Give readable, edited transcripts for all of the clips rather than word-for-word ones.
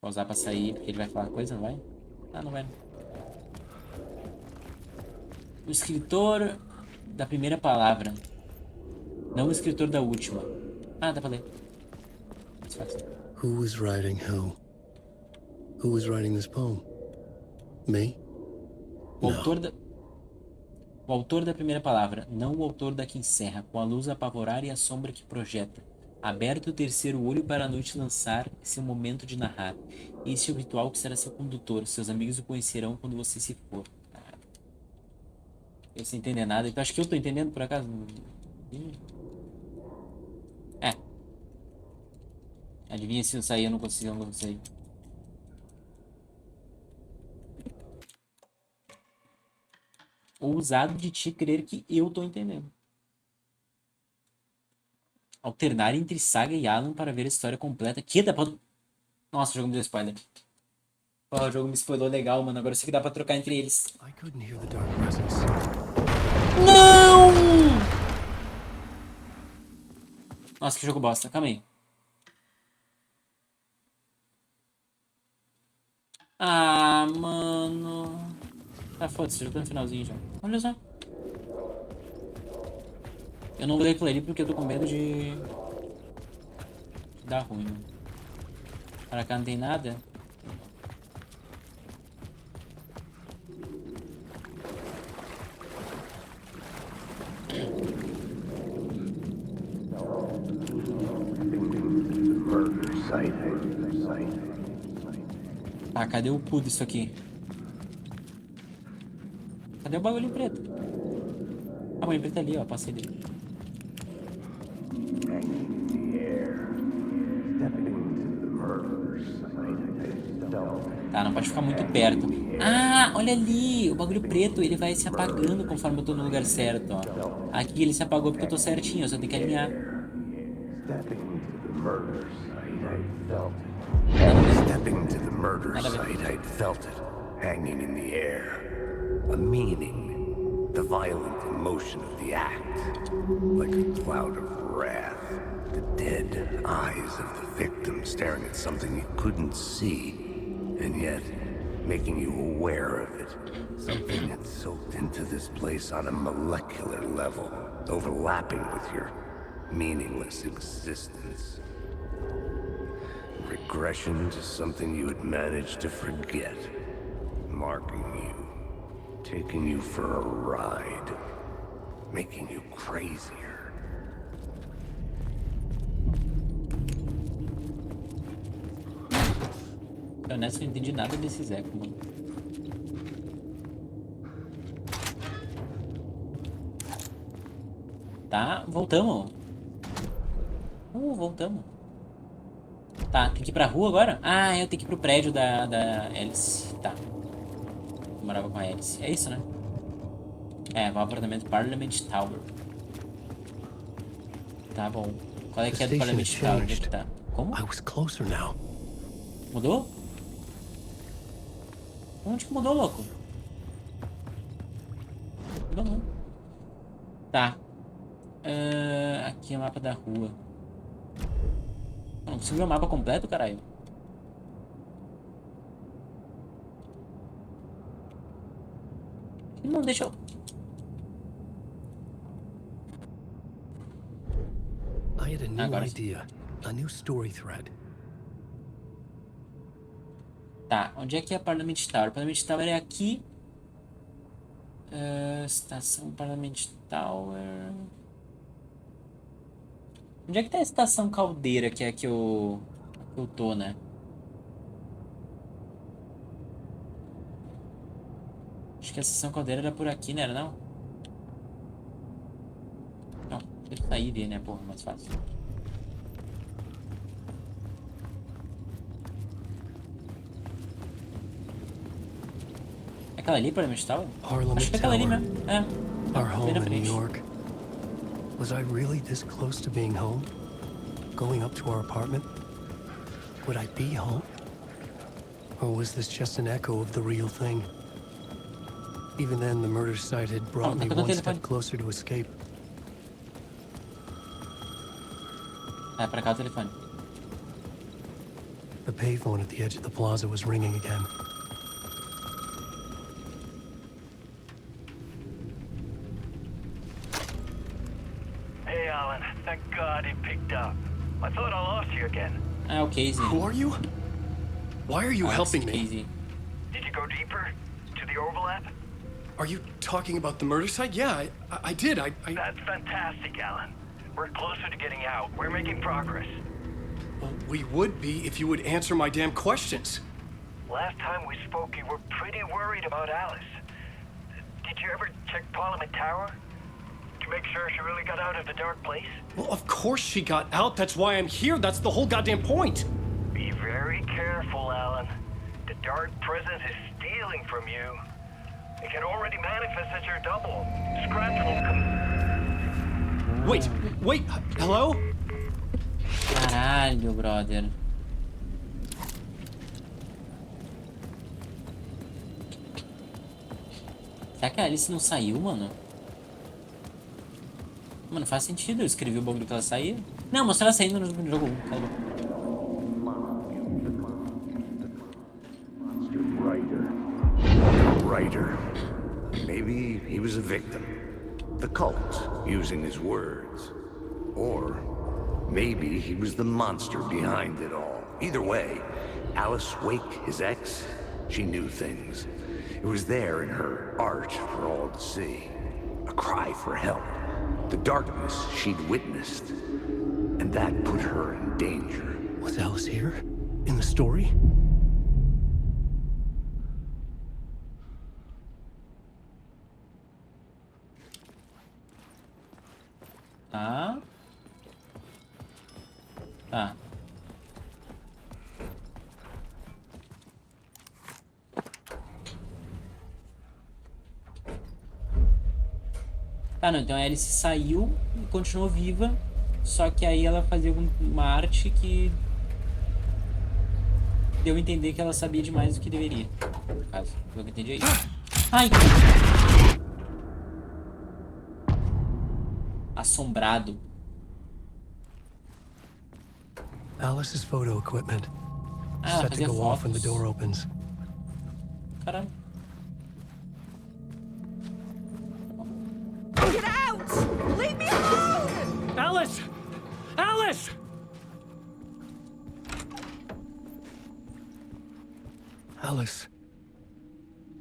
Vou usar pra sair, porque ele vai falar coisa, não vai? Ah, não vai. Não. O escritor da primeira palavra, não o escritor da última. Ah, dá pra ler. Mais fácil. Who was writing who? Who was writing this poem? Me? O autor No. da... O autor da primeira palavra, não o autor da que encerra, com a luz a apavorar e a sombra que projeta. Aberto o terceiro olho para a noite lançar seu momento de narrar. Este é o ritual que será seu condutor. Seus amigos o conhecerão quando você se for. Eu sem entender nada. Então acho que eu tô entendendo, por acaso. É. Adivinha se eu sair, eu não consigo, eu não sei. Ousado de ti crer que eu tô entendendo. Alternar entre Saga e Alan para ver a história completa. Que dá pra... Nossa, o jogo me deu spoiler. Pô, o jogo me spoilou legal, mano. Agora eu sei que dá pra trocar entre eles. I couldn't hear the dark presence. Não! Nossa, que jogo bosta. Calma aí. Ah, mano. Tá, foda-se, já tô no finalzinho já. Olha só. Eu não vou ler aquilo ali porque eu tô com medo de dar ruim. Pra cá não tem nada. Tá, cadê o cu disso aqui? Cadê o bagulho preto? Ah, o bagulho preto ali, ó. Passei dele. Tá, não pode ficar muito perto. Ah, olha ali. O bagulho preto, ele vai se apagando conforme eu tô no lugar certo, ó. Aqui ele se apagou porque eu tô certinho. Eu só tenho que alinhar. Stepping to the murder site, I'd felt it, hanging in the air. A meaning, the violent emotion of the act, like a cloud of wrath. The dead eyes of the victim staring at something you couldn't see, and yet making you aware of it. Something had soaked into this place on a molecular level, overlapping with your meaningless existence. Regression to something you had managed to forget. Marking you. Taking you for a ride. Making you crazier. Eu nessa não entendi nada desses ecos, mano. Tá, voltamos. Voltamos. Tá, tem que ir pra rua agora? Ah, eu tenho que ir pro prédio da Alice. Tá. Eu morava com a Alice. É isso, né? É, o apartamento Parliament Tower. Tá bom. Qual é que é do Parliament Tower? Onde é que tá? Como? I was closer now. Mudou? Onde que mudou, louco? Mudou não. Tá. Aqui é o mapa da rua. Não consigo ver o mapa completo, caralho. Não deixa eu... I had a new Agora sim. idea. A new story thread. Tá, onde é que é Parliament Tower? Parliament Tower é aqui. Estação Parliament Tower. Onde é que tá a estação Caldeira, que é que eu tô, né? Acho que a estação Caldeira era por aqui, né? Era não? Não, deixa eu sair e ver, né? Porra, mais fácil. É aquela ali, Parliament Tower? Acho que é aquela ali mesmo. É. Our Bem home na in New frente. York. Was I really this close to being home? Going up to our apartment? Would I be home? Or was this just an echo of the real thing? Even then, the murder site had brought me one step closer to escape. É, pra cá o telefone. The payphone at the edge of the plaza was ringing again. Hey, Alan. Thank God it picked up. I thought I lost you again. Ah, o Casey. Who are you? Why are you Alex helping me? Casey. Did you go deeper? To the overlap? Are you talking about the murder site? Yeah, I did. I... That's fantastic, Alan. We're closer to getting out. We're making progress. Well, we would be if you would answer my damn questions. Last time we spoke, you were pretty worried about Alice. Did you ever check Parliament Tower? To make sure she really got out of the dark place? Well, of course she got out. That's why I'm here. That's the whole goddamn point. Be very careful, Alan. The dark presence is stealing from you. It can already manifest as your double. Scratch will come. Wait, hello? Caralho, brother. Será que a Alice não saiu, mano? Mano, faz sentido. Eu escrevi o bagulho que ela saía. Não, mostrou ela saindo no jogo 1. Cala a boca. Writer. Maybe he was a victim. The cult, using his words. Or maybe he was the monster behind it all. Either way, Alice Wake, his ex, she knew things. It was there in her art for all to see. A cry for help. The darkness she'd witnessed. And that put her in danger. Was Alice here? In the story? Tá. Tá. Tá, não. Então a Alice saiu e continuou viva. Só que aí ela fazia uma arte que deu a entender que ela sabia demais do que deveria. No caso, eu entendi aí. Ai! Assombrado. Alice's photo equipment. Ah, Set to fazia go off when the fotos. door opens. Caralho. Get out! Leave me alone! Alice! Alice! Alice,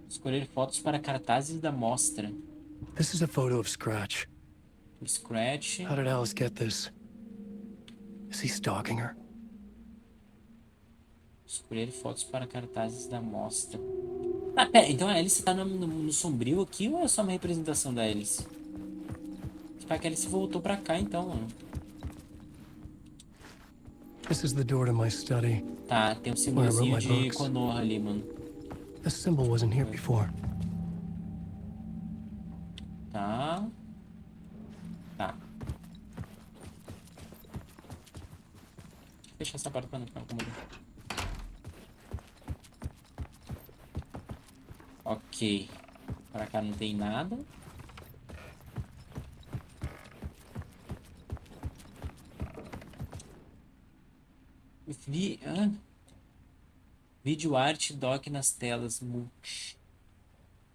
Escolher fotos para cartazes da mostra. this is a photo of Scratch. Scratch. How did Alice get this? Is he stalking her? Escolher fotos para cartazes da mostra. Ah, pera, então a Alice tá no sombrio aqui ou é só uma representação da Alice? Tipo, que a Alice voltou pra cá então, mano. This is the door to my study. Tá, tem um Where I wrote símbolozinho my de books. Konoha ali, mano. This symbol wasn't here before. Tá. Tá. Deixa eu fechar essa porta pra não incomodar. Ok. Pra cá não tem nada. Vídeo arte dock nas telas. Multi.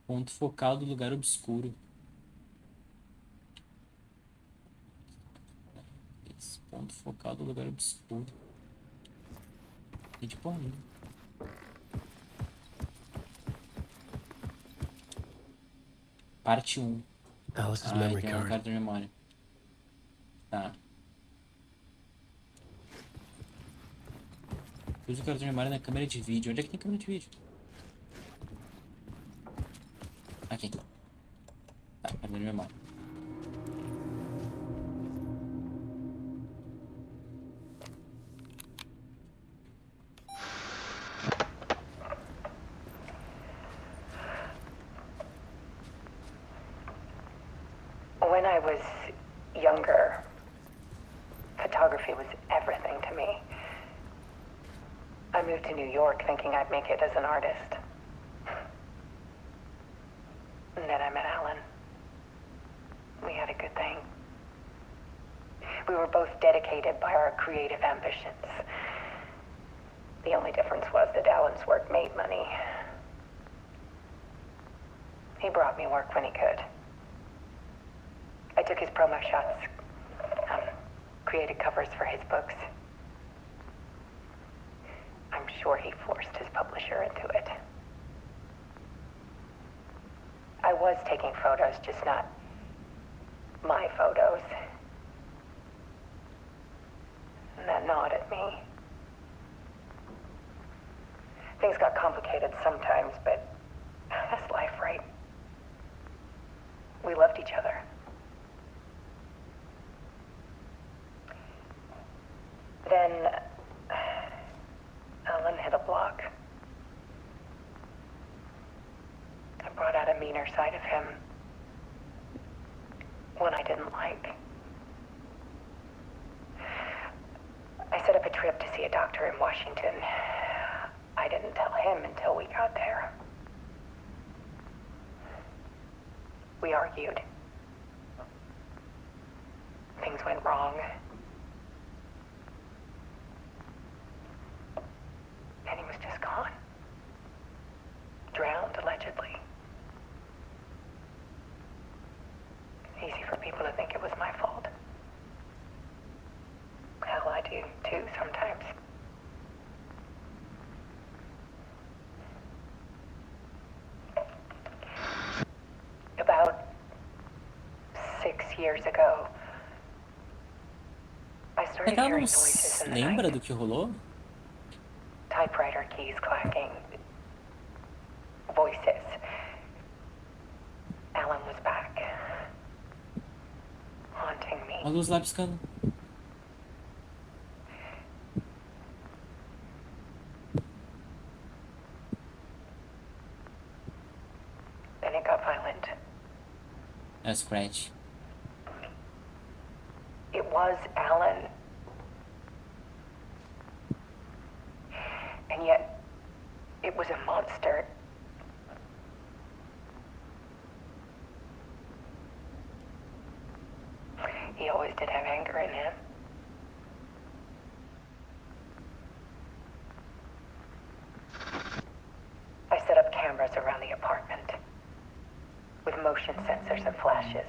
Ponto focal do lugar obscuro. Ponto focal do lugar obscuro. E de porra nenhuma. Parte 1. Alice's Ah, memory tem uma card. carta de memória. Tá. Usa o cartão de memória na câmera de vídeo. Onde é que tem câmera de vídeo? Aqui. Tá, carta de memória. When I was younger, photography was everything to me. I moved to New York thinking I'd make it as an artist. And then I met Alan. We had a good thing. We were both dedicated by our creative ambitions. The only difference was that Alan's work made money. He brought me work when he could. I took his promo shots, created covers for his books. I'm sure he forced his publisher into it. I was taking photos, just not my photos. And that gnawed at me. Things got complicated sometimes, but that's life, right? We loved each other. Then Alan hit a block. I brought out a meaner side of him. One I didn't like. I set up a trip to see a doctor in Washington. I didn't tell him until we got there. We argued. Things went wrong. And he was just gone. Drowned, allegedly. Easy for people to think it was my fault. Hell, I do too sometimes. About 6 years ago, I started Ela hearing não noises in the lembra night. do que rolou? Typewriter keys clacking. Voices. Alan was back. Haunting me. A luz lá piscando. Then it got violent. É o Scratch. It was Alan. And yet, it was a monster. He always did have anger in him. I set up cameras around the apartment with motion sensors and flashes.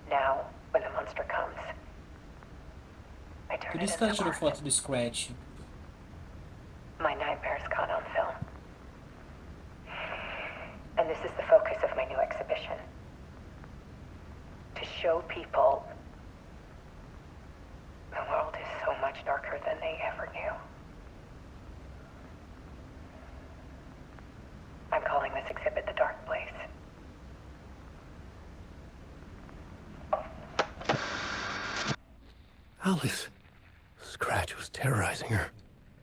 Now, when the monster comes, I turn Por it isso que ela into tirou art. foto do Scratch. My nightmares caught on film. And this is the focus of my new exhibition. To show people the world is so much darker than they ever knew. I'm calling this exhibit The Dark Place. Alice. Scratch was terrorizing her.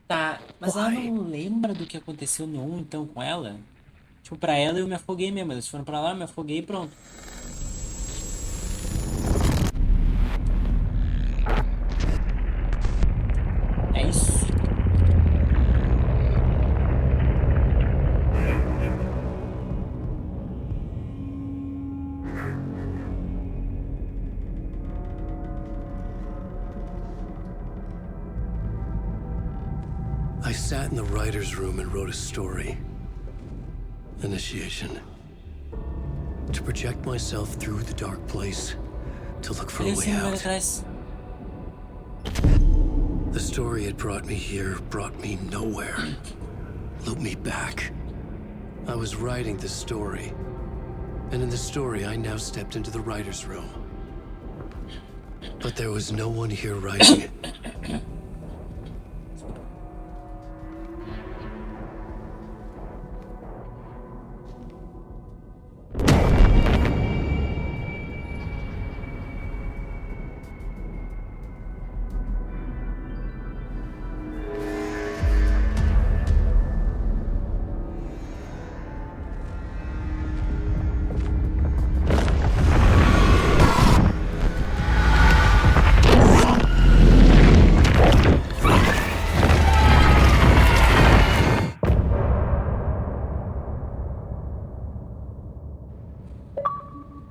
Tá, mas ela Why? não lembra do que aconteceu no 1, então, com ela? Tipo, pra ela eu me afoguei mesmo. Eles foram pra lá, eu me afoguei e pronto. É isso. I sat in the writer's room and wrote a story. Initiation. To project myself through the dark place, to look for a Olha way esse número out. atrás. The story had brought me here, brought me nowhere. Looped me back. I was writing the story. And in the story, I now stepped into the writer's room. But there was no one here writing it.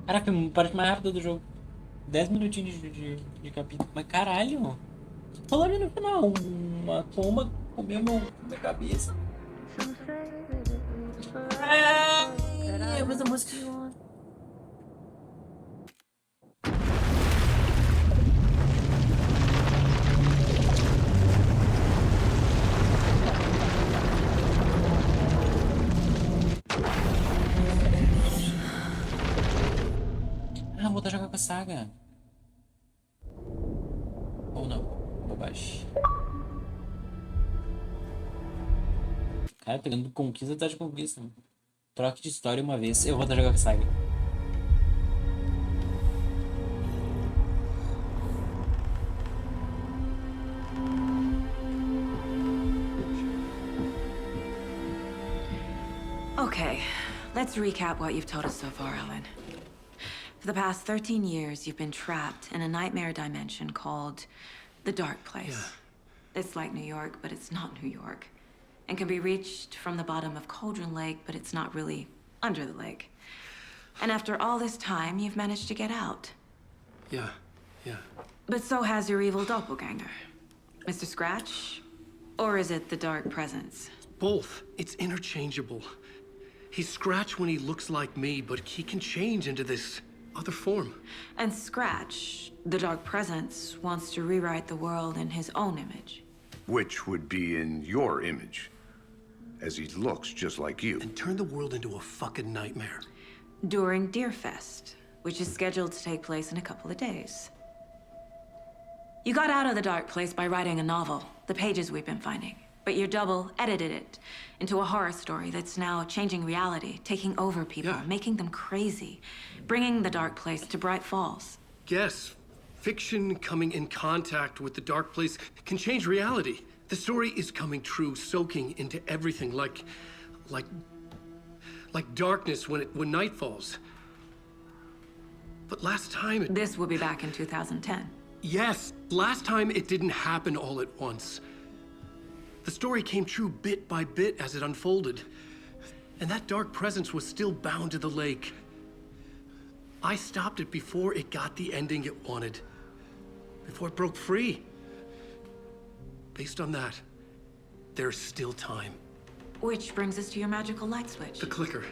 Caraca, é a parte mais rápida do jogo. 10 minutinhos de capítulo. Mas caralho. Falando no final, uma pomba comer minha cabeça. Ai, eu gosto da música. Ah, voltar a jogar com a saga. Ou não. Bobagem. Cara, pegando conquista atrás de conquista. Troque de história uma vez. Eu vou voltar a jogar com a saga. Okay, let's recap what you've told us so far, Ellen. For the past 13 years, you've been trapped in a nightmare dimension called the Dark Place. Yeah. It's like New York, but it's not New York. And can be reached from the bottom of Cauldron Lake, but it's not really under the lake. And after all this time, you've managed to get out. Yeah. But so has your evil doppelganger. Mr. Scratch? Or is it the Dark Presence? Both. It's interchangeable. He's Scratch when he looks like me, but he can change into this other form. And Scratch, the Dark Presence, wants to rewrite the world in his own image. Which would be in your image, as he looks just like you. And turn the world into a fucking nightmare. During Deerfest, which is scheduled to take place in a couple of days. You got out of the Dark Place by writing a novel, the pages we've been finding. But your double edited it into a horror story that's now changing reality, taking over people, making them crazy, bringing the Dark Place to Bright Falls. Yes, fiction coming in contact with the Dark Place can change reality. The story is coming true, soaking into everything like darkness when night falls. But last time This will be back in 2010. Yes, last time it didn't happen all at once. The story came true bit by bit as it unfolded. And that dark presence was still bound to the lake. I stopped it before it got the ending it wanted. Before it broke free. Based on that, there's still time. Which brings us to your magical light switch. The clicker.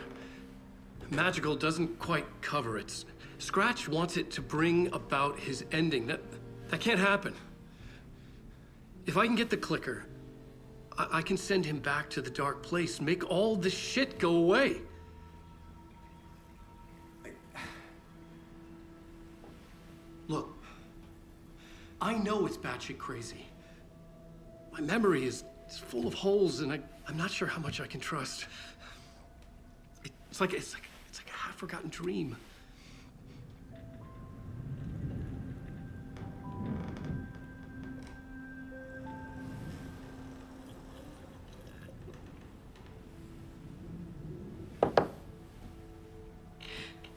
Magical doesn't quite cover it. Scratch wants it to bring about his ending. That can't happen. If I can get the clicker, I can send him back to the Dark Place, make all this shit go away. Look, I know it's batshit crazy. My memory is full of holes, and I'm not sure how much I can trust. It's like a half-forgotten dream.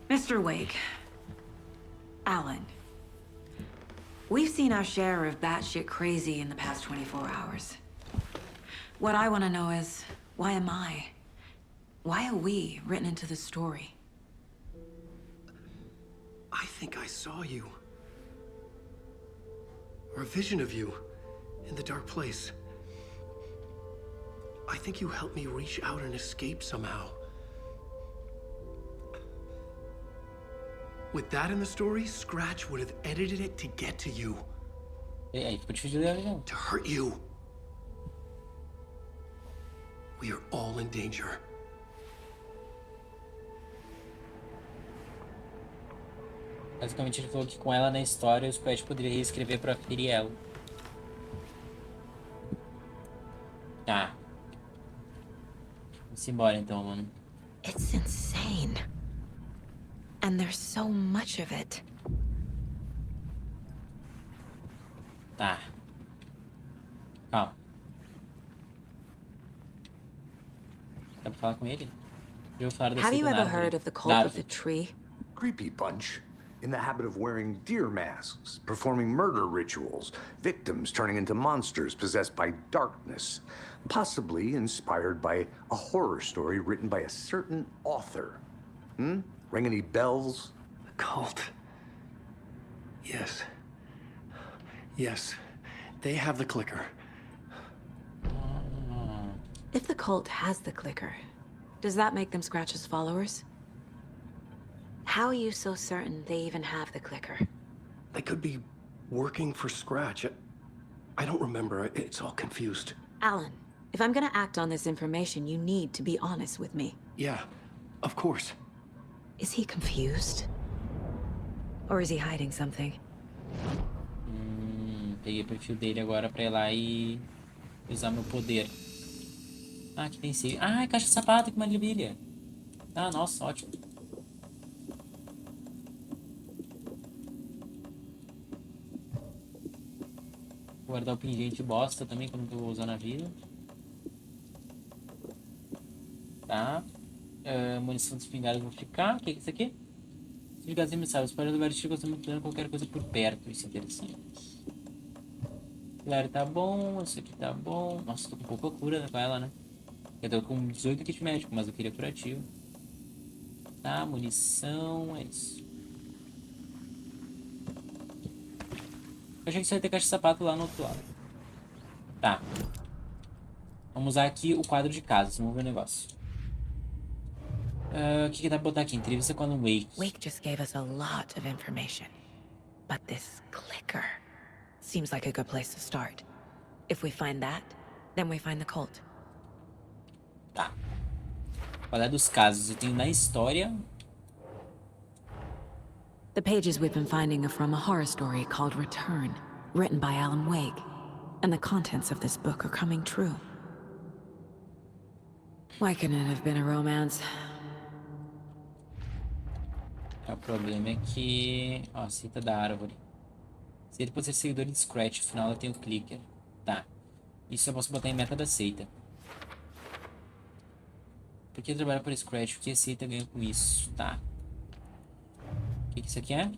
Mr. Wake, Alan, we've seen our share of batshit crazy in the past 24 hours. What I want to know is, why am I? Why are we written into the story? I think I saw you. Or a vision of you in the Dark Place. I think you helped me reach out and escape somehow. With that in the story, Scratch would have edited it to get to you. Aí ficou difícil de ler, não. To hurt you. We are all in danger. Basicamente ele falou que com ela na história o Scratch poderia reescrever pra ferir ela. Tá. Vamos embora então, mano. It's insane. And there's so much of it. Tá. Calma. Dá pra falar com ele? Eu vou falar Have you ever nada, heard né? of the cult of the tree? Creepy bunch. In the habit of wearing deer masks, performing murder rituals, victims turning into monsters possessed by darkness, possibly inspired by a horror story written by a certain author. Ring any bells? The cult. Yes. Yes. They have the clicker. If the cult has the clicker, does that make them Scratch's followers? How are you so certain they even have the clicker? They could be working for Scratch. I don't remember. It's all confused. Alan, if I'm gonna act on this information, you need to be honest with me. Yeah, of course. Is he confused? Or is he hiding something? Peguei o perfil dele agora pra ir lá e usar meu poder. Ah, aqui tem sim. Ah, caixa de sapato, que maravilha. Ah, nossa, ótimo. Vou guardar o pingente bosta também, que eu não vou usar na vida. Tá. Munição de espingarda vou ficar. O que é isso aqui? De gás emissável. Os pares do vestígio gostam muito de qualquer coisa por perto. Isso é interessante. Claro, tá bom. Isso aqui tá bom. Nossa, tô com pouca cura com ela, né? Eu tô com 18 kit médico, mas eu queria curativo. Tá, munição. É isso. Eu achei que só ia ter caixa de sapato lá no outro lado. Tá. Vamos usar aqui o quadro de casa. Vamos ver o negócio. O que dá pra botar aqui? Entrevista com a Wake. Wake just gave us a lot of information. But this clicker seems like a good place to start. If we find that, then we find the cult. Tá. Qual é dos casos? Eu tenho na história. The pages we've been finding are from a horror story called Return, written by Alan Wake. And the contents of this book are coming true. Why couldn't it have been a romance? O problema é que... Ó, cita da árvore. Se ele pode ser seguidor de Scratch, afinal ela tem o clicker. Tá. Isso eu posso botar em meta da seita. Por que trabalhar por Scratch? O que a seita ganha com isso? Tá. O que isso aqui é?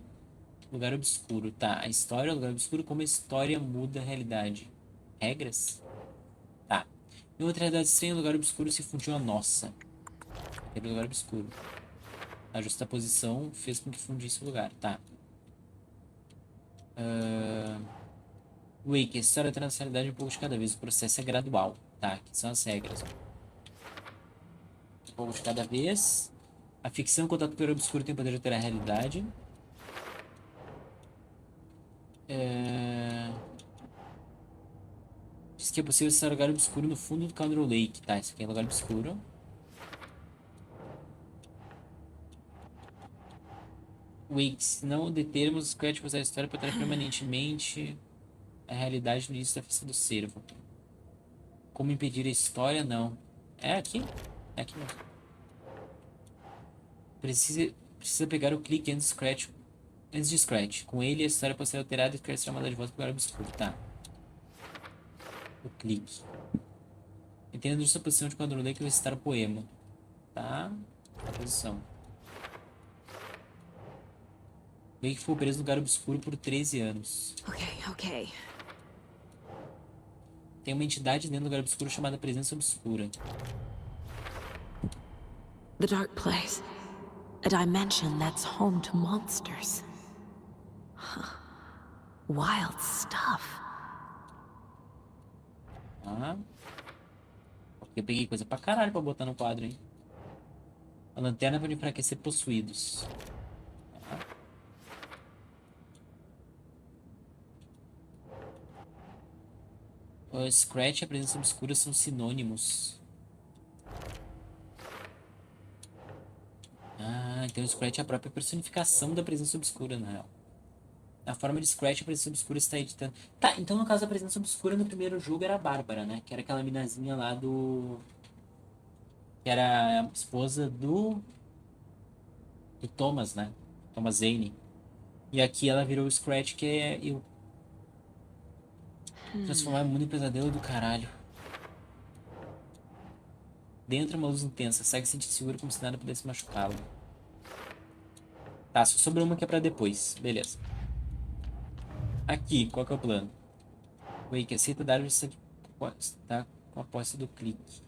Lugar obscuro. Tá. A história, lugar obscuro, como a história muda a realidade. Regras? Tá. Em outra realidade estranha, o lugar obscuro se fundiu a nossa. Aquele lugar obscuro. A justaposição fez com que fundisse o lugar. Tá. Wake, a história traz a realidade um pouco de cada vez. O processo é gradual. Tá, aqui são as regras. Um pouco de cada vez. A ficção, contato com o obscuro, tem o poder de alterar a realidade. Diz que é possível acessar o lugar obscuro no fundo do Candle Lake. Tá, isso aqui é lugar obscuro. Wake, se não determos, o Scratch usar a história para alterar permanentemente a realidade no início da festa do cervo. Como impedir a história? Não. É aqui? É aqui mesmo. Precisa pegar o clique antes de Scratch. Com ele, a história pode ser alterada e Scratch será mandada de volta para o lugar obscuro. Tá. O clique. Entenda a justa posição de quando o Lake vai citar o poema. Tá. A posição. Wake ficou preso no lugar obscuro por 13 anos. Ok. Tem uma entidade dentro do lugar obscuro chamada Presença Obscura. The dark place. A dimension that's home to monsters. Wild stuff. Ah. Eu peguei coisa pra caralho pra botar no quadro, hein? A lanterna pode enfraquecer possuídos. O Scratch e a Presença Obscura são sinônimos. Ah, então o Scratch é a própria personificação da Presença Obscura, na real. Na forma de Scratch, a Presença Obscura está editando... Tá, então no caso a Presença Obscura no primeiro jogo era a Bárbara, né? Que era aquela minazinha lá do... Que era a esposa do Thomas, né? Thomas Zane. E aqui ela virou o Scratch, que é... Transformar o mundo em pesadelo do caralho. Dentro uma luz intensa. Segue sentir seguro como se nada pudesse machucá-lo. Tá, só sobrou uma que é pra depois. Beleza. Aqui, qual que é o plano? Wake, aceita dar está com a posse do clique.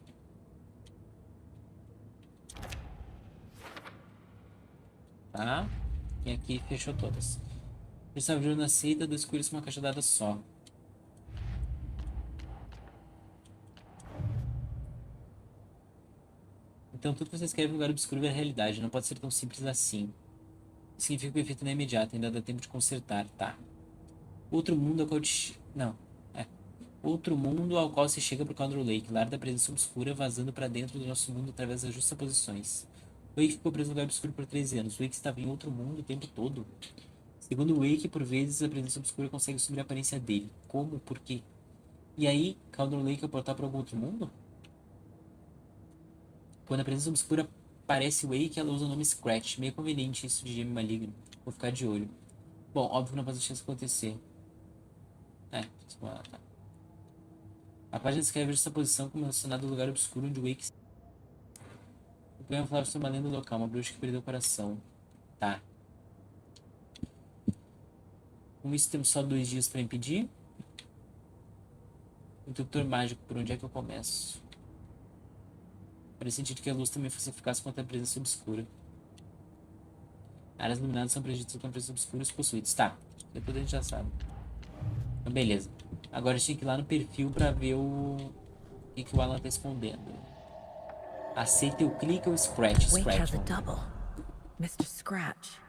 Tá. E aqui fechou todas. Eles abriram na seita, dois coelhos com uma cajadada só. Então tudo que você escreve no lugar obscuro é realidade. Não pode ser tão simples assim. Significa que o efeito não é imediato, ainda dá tempo de consertar, tá? Outro mundo ao qual Não. Outro mundo ao qual se chega por Candle Lake, lar da presença obscura, vazando para dentro do nosso mundo através das justaposições. Wake ficou preso no lugar obscuro por 13 anos. Wake estava em outro mundo o tempo todo. Segundo Wake, por vezes a presença obscura consegue subir a aparência dele. Como? Por quê? E aí, Candle Lake é portar para algum outro mundo? Quando a presença obscura aparece Wake, ela usa o nome Scratch. Meio conveniente isso de gêmeo maligno. Vou ficar de olho. Bom, óbvio que não faz a chance de acontecer. Tá. A página descreve essa posição como relacionada ao lugar obscuro onde Wake... O poema falava sobre uma lenda local, uma bruxa que perdeu o coração. Tá. Com isso temos só 2 dias para impedir. Interruptor mágico, por onde é que eu começo? Parece sentido que a luz também fosse eficaz contra a presença obscura. Áreas iluminadas são prejudicadas contra a presença obscura e os possuídos. Tá, depois a gente já sabe. Então, beleza. Agora a gente tem que ir lá no perfil pra ver o que o Alan tá escondendo. Aceita o clique ou scratch? Wake has Scratch. a double. Mr. Scratch.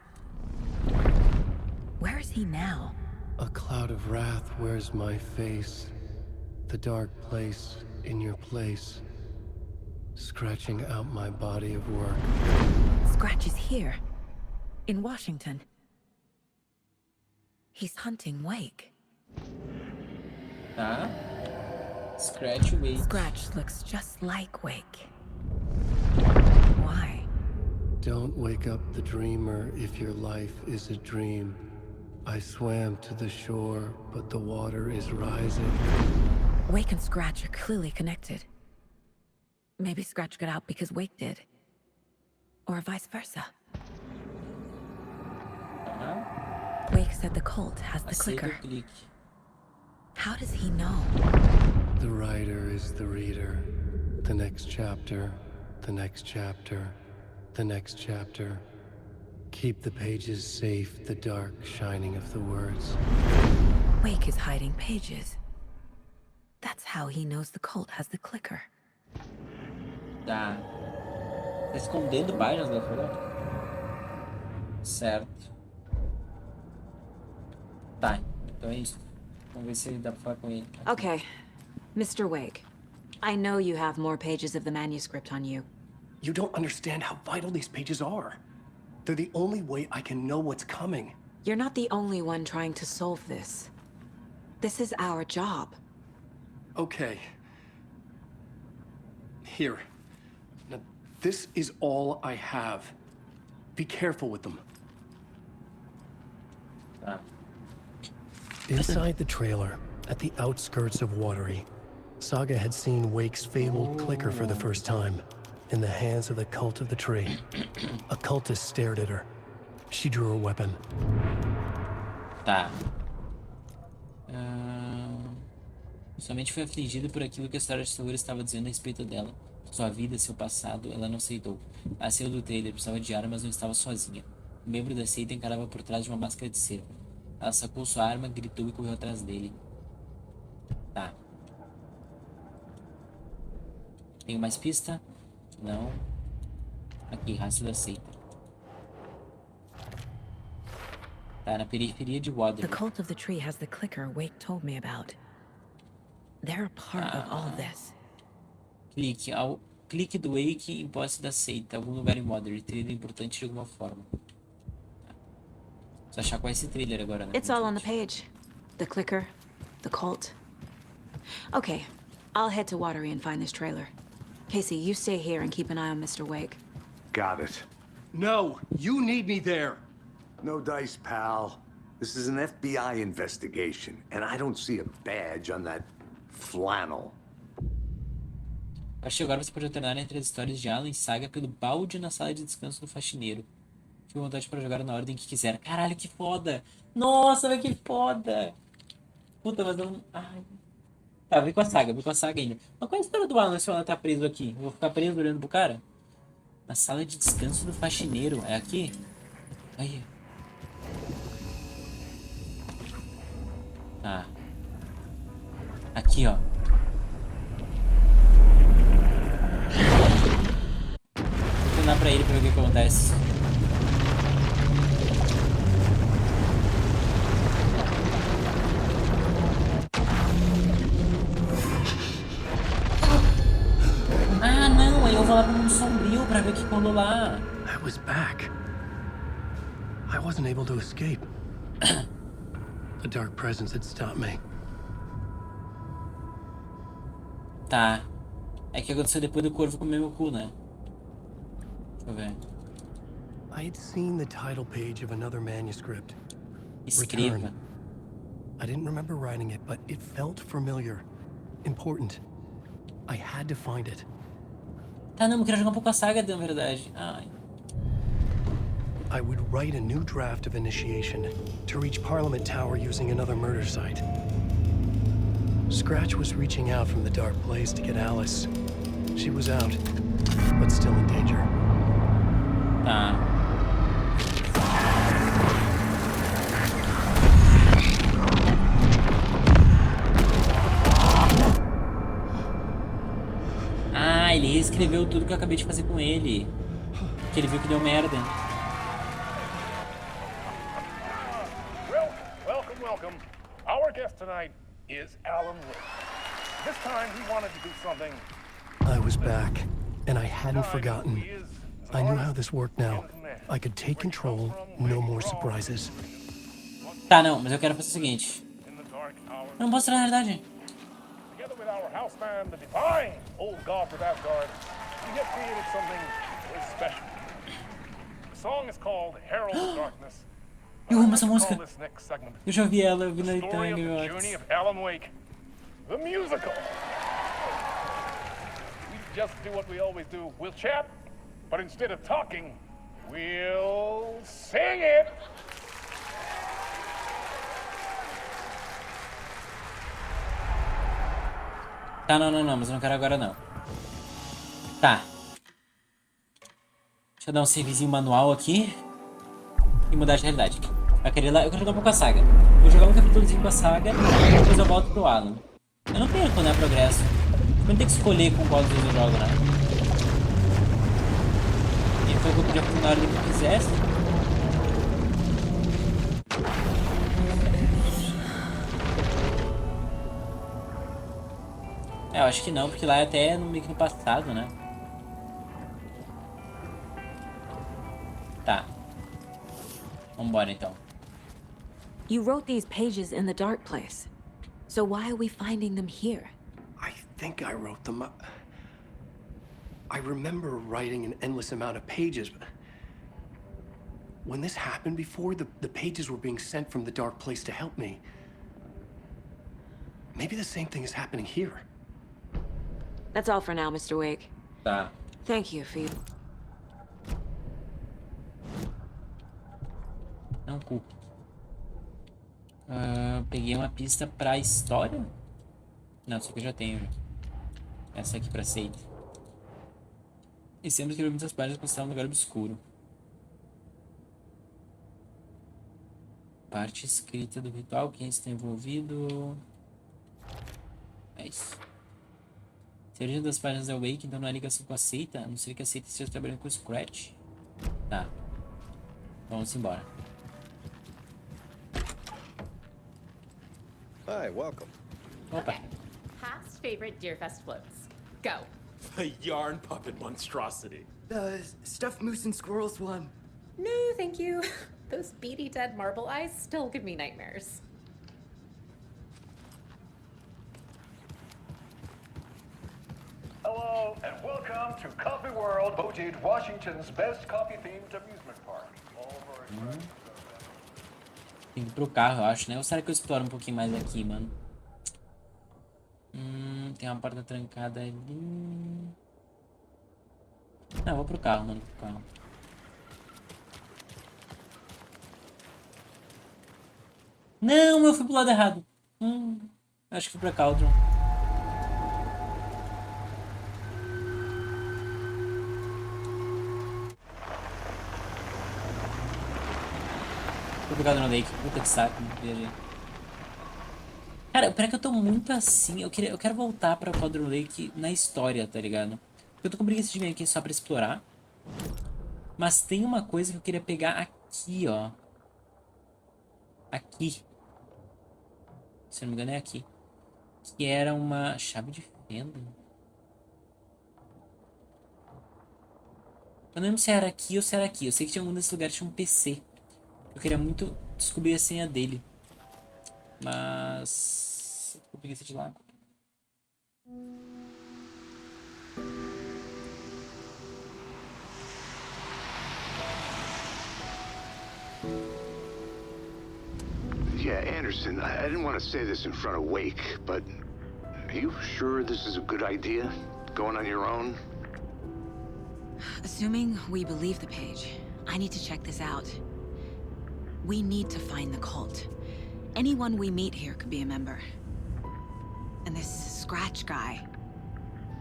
Where is he now? A cloud of wrath wears my face. The dark place in your place. Scratching out my body of work. Scratch is here. In Washington. He's hunting Wake. Tá. Scratch Wake. Scratch looks just like Wake. Why? Don't wake up the dreamer if your life is a dream. I swam to the shore, but the water is rising. Wake and Scratch are clearly connected. Maybe Scratch got out because Wake did. Or vice versa. Wake said the cult has the clicker. How does he know? The writer is the reader. The next chapter, the next chapter, the next chapter. Keep the pages safe, the dark shining of the words. Wake is hiding pages. That's how he knows the cult has the clicker. Tá. Tá escondendo páginas da folha? Certo. Tá, então é isso. Vamos ver se dá pra falar com ele. Okay. Mr. Wake, I know you have more pages of the manuscript on you. You don't understand how vital these pages are. They're the only way I can know what's coming. You're not the only one trying to solve this. This is our job. Okay. Here. Now, this is all I have. Be careful with them. Tá. Inside the trailer, at the outskirts of Watery, Saga had seen Wake's fabled clicker for the first time, in the hands of the cult of the tree. A cultist stared at her. She drew a weapon. Tá. Somente foi afligida por aquilo que a história de terror estava dizendo a respeito dela. Sua vida, seu passado, ela não aceitou. A saiu do trailer, precisava de arma, mas não estava sozinha. Um membro da seita encarava por trás de uma máscara de cerco. Ela sacou sua arma, gritou e correu atrás dele. Tá. Tem mais pista? Não. Aqui, rastro da seita. Tá na periferia de The Water. cult of the tree has the clicker Wake told me about. They're a part of all this. Clique do Wake em posse da seita. Algum lugar em Water. Trilha importante de alguma forma. Só achar qual é esse trailer agora, né? It's all on the page. The clicker, the cult. Okay, I'll head to Watery and find this trailer. Casey, you stay here and keep an eye on Mr. Wake. Got it. No, you need me there. No dice, pal. This is an FBI investigation, and I don't see a badge on that flannel. Acho que agora você pode alternar entre as histórias de Alan e Saga pelo balde na sala de descanso do faxineiro. Fique à vontade para jogar na ordem que quiser. Caralho, que foda! Nossa, mas que foda! Puta, mas não... Ai. Tá, vem com a saga ainda. Mas qual é a história do Alan se o Alan tá preso aqui? Eu vou ficar preso olhando pro cara? Na sala de descanso do faxineiro. É aqui? Aí. Tá. Aqui, ó. pra ele pra ver o que acontece. Ah, não! Aí eu vou lá pro mundo sombrio pra ver o que rolou lá. I was back. I wasn't able to escape. The dark presence had stopped me. Tá. É que aconteceu depois do corvo comer meu cu, né? Deixa eu ver. I had seen the title page of another manuscript. Escreva. I didn't remember writing it, but it felt familiar. Important. I had to find it. Tá, não, eu queria jogar um pouco a saga, na verdade. Ai. I would write a new draft of initiation to reach Parliament Tower using another murder site. Scratch was reaching out from the dark place to get Alice. She was out, but still in danger. Tá. Ah, ele reescreveu tudo que eu acabei de fazer com ele. Que ele viu que deu merda. Welcome. Our guest tonight is Alan Wake. This time he wanted to do something. I was back, and I hadn't forgotten. I knew how this worked now. I could take control, no more surprises. Tá, não, mas eu quero fazer o seguinte. Eu não posso tirar na realidade. Together with our house band, the divine old gods of Asgard, we have created something very special. The song is called Herald of Darkness. Eu amo essa música. Eu já ouvi ela, eu vi na Itanga, eu acho. Journey of Alan Wake, the musical. We just do what we always do. We'll chat, but instead of talking, we'll sing it. Tá, não, mas eu não quero agora não. Tá. Deixa eu dar um servicinho manual aqui. E mudar de realidade. Eu quero jogar um pouco a saga. Vou jogar um capítulozinho com a saga e depois eu volto pro Alan. Eu não perco, né, progresso. Eu não tenho que escolher com qual dos dois eu jogo, né? E foi o que eu podia fazer na hora que eu quisesse. É, eu acho que não, porque lá é até meio que no passado, né? Tá. Vambora então. You wrote these pages in the dark place. So why are we finding them here? I think I wrote them. I remember writing an endless amount of pages, but when this happened before, the pages were being sent from the dark place to help me. Maybe the same thing is happening here. That's all for now, Mr. Wake. Tá. Thank you for you. Não culpo. Peguei uma pista pra história? Não, isso aqui eu já tenho. Essa aqui pra seita. E sempre escrever muitas páginas pra estar num lugar obscuro. Parte escrita do ritual, quem está envolvido. É isso. Se a origem das páginas é o Wake, então não há ligação com a seita, a não ser que a seita esteja trabalhando com o Scratch. Tá. Vamos embora. Hi, welcome. Opa. Past favorite Deerfest floats. Go. The yarn puppet monstrosity. The stuffed moose and squirrels one. No, thank you. Those beady dead marble eyes still give me nightmares. Hello, and welcome to Coffee World, voted Washington's best coffee-themed amusement park. Tem que ir pro carro, eu acho, né? Ou será que eu exploro um pouquinho mais aqui, mano? Tem uma porta trancada ali. Não, vou pro carro, mano. Pro carro. Não, eu fui pro lado errado. Acho que fui pra Cauldron. Fui pro Cauldron Lake. Puta que saco, viajei. Cara, peraí que eu tô muito assim. Eu quero voltar pra Cauldron Lake na história, tá ligado? Porque eu tô com preguiça de vir aqui só pra explorar. Mas tem uma coisa que eu queria pegar aqui, ó. Aqui. Se não me engano é aqui. Que era uma chave de fenda. Eu não lembro se era aqui ou se era aqui. Eu sei que tinha um desses lugares que tinha um PC. Eu queria muito descobrir a senha dele. Mas... eu peguei esse de lá. Yeah, Anderson, I didn't want to say this in front of Wake, but are you sure this is a good idea? Going on your own? Assuming we believe the page, I need to check this out. We need to find the cult. Anyone we meet here could be a member. And this Scratch guy.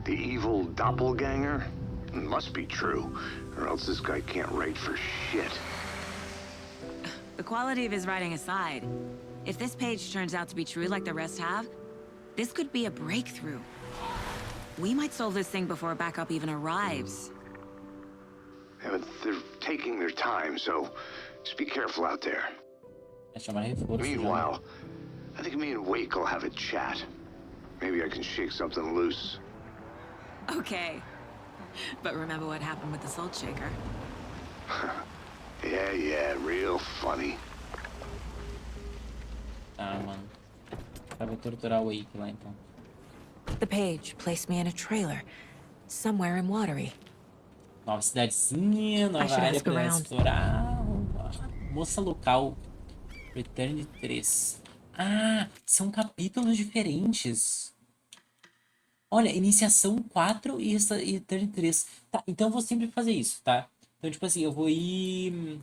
The evil doppelganger? Must be true, or else this guy can't write for shit. The quality of his writing aside, if this page turns out to be true like the rest have, this could be a breakthrough. We might solve this thing before backup even arrives. Yeah, but they're taking their time, so just be careful out there. Meanwhile, I think me and Wake will have a chat. Maybe I can shake something loose. Okay. But remember what happened with the salt shaker? Yeah, real funny. Ah, mano. Eu vou torturar o Wake lá, então. The page placed me in a trailer, somewhere in Watery. Nova cidadezinha, nova área pra explorar. Moça local. Return 3. Ah, são capítulos diferentes. Olha, iniciação 4 e Return 3. Tá, então eu vou sempre fazer isso, tá? Então, tipo assim, eu vou ir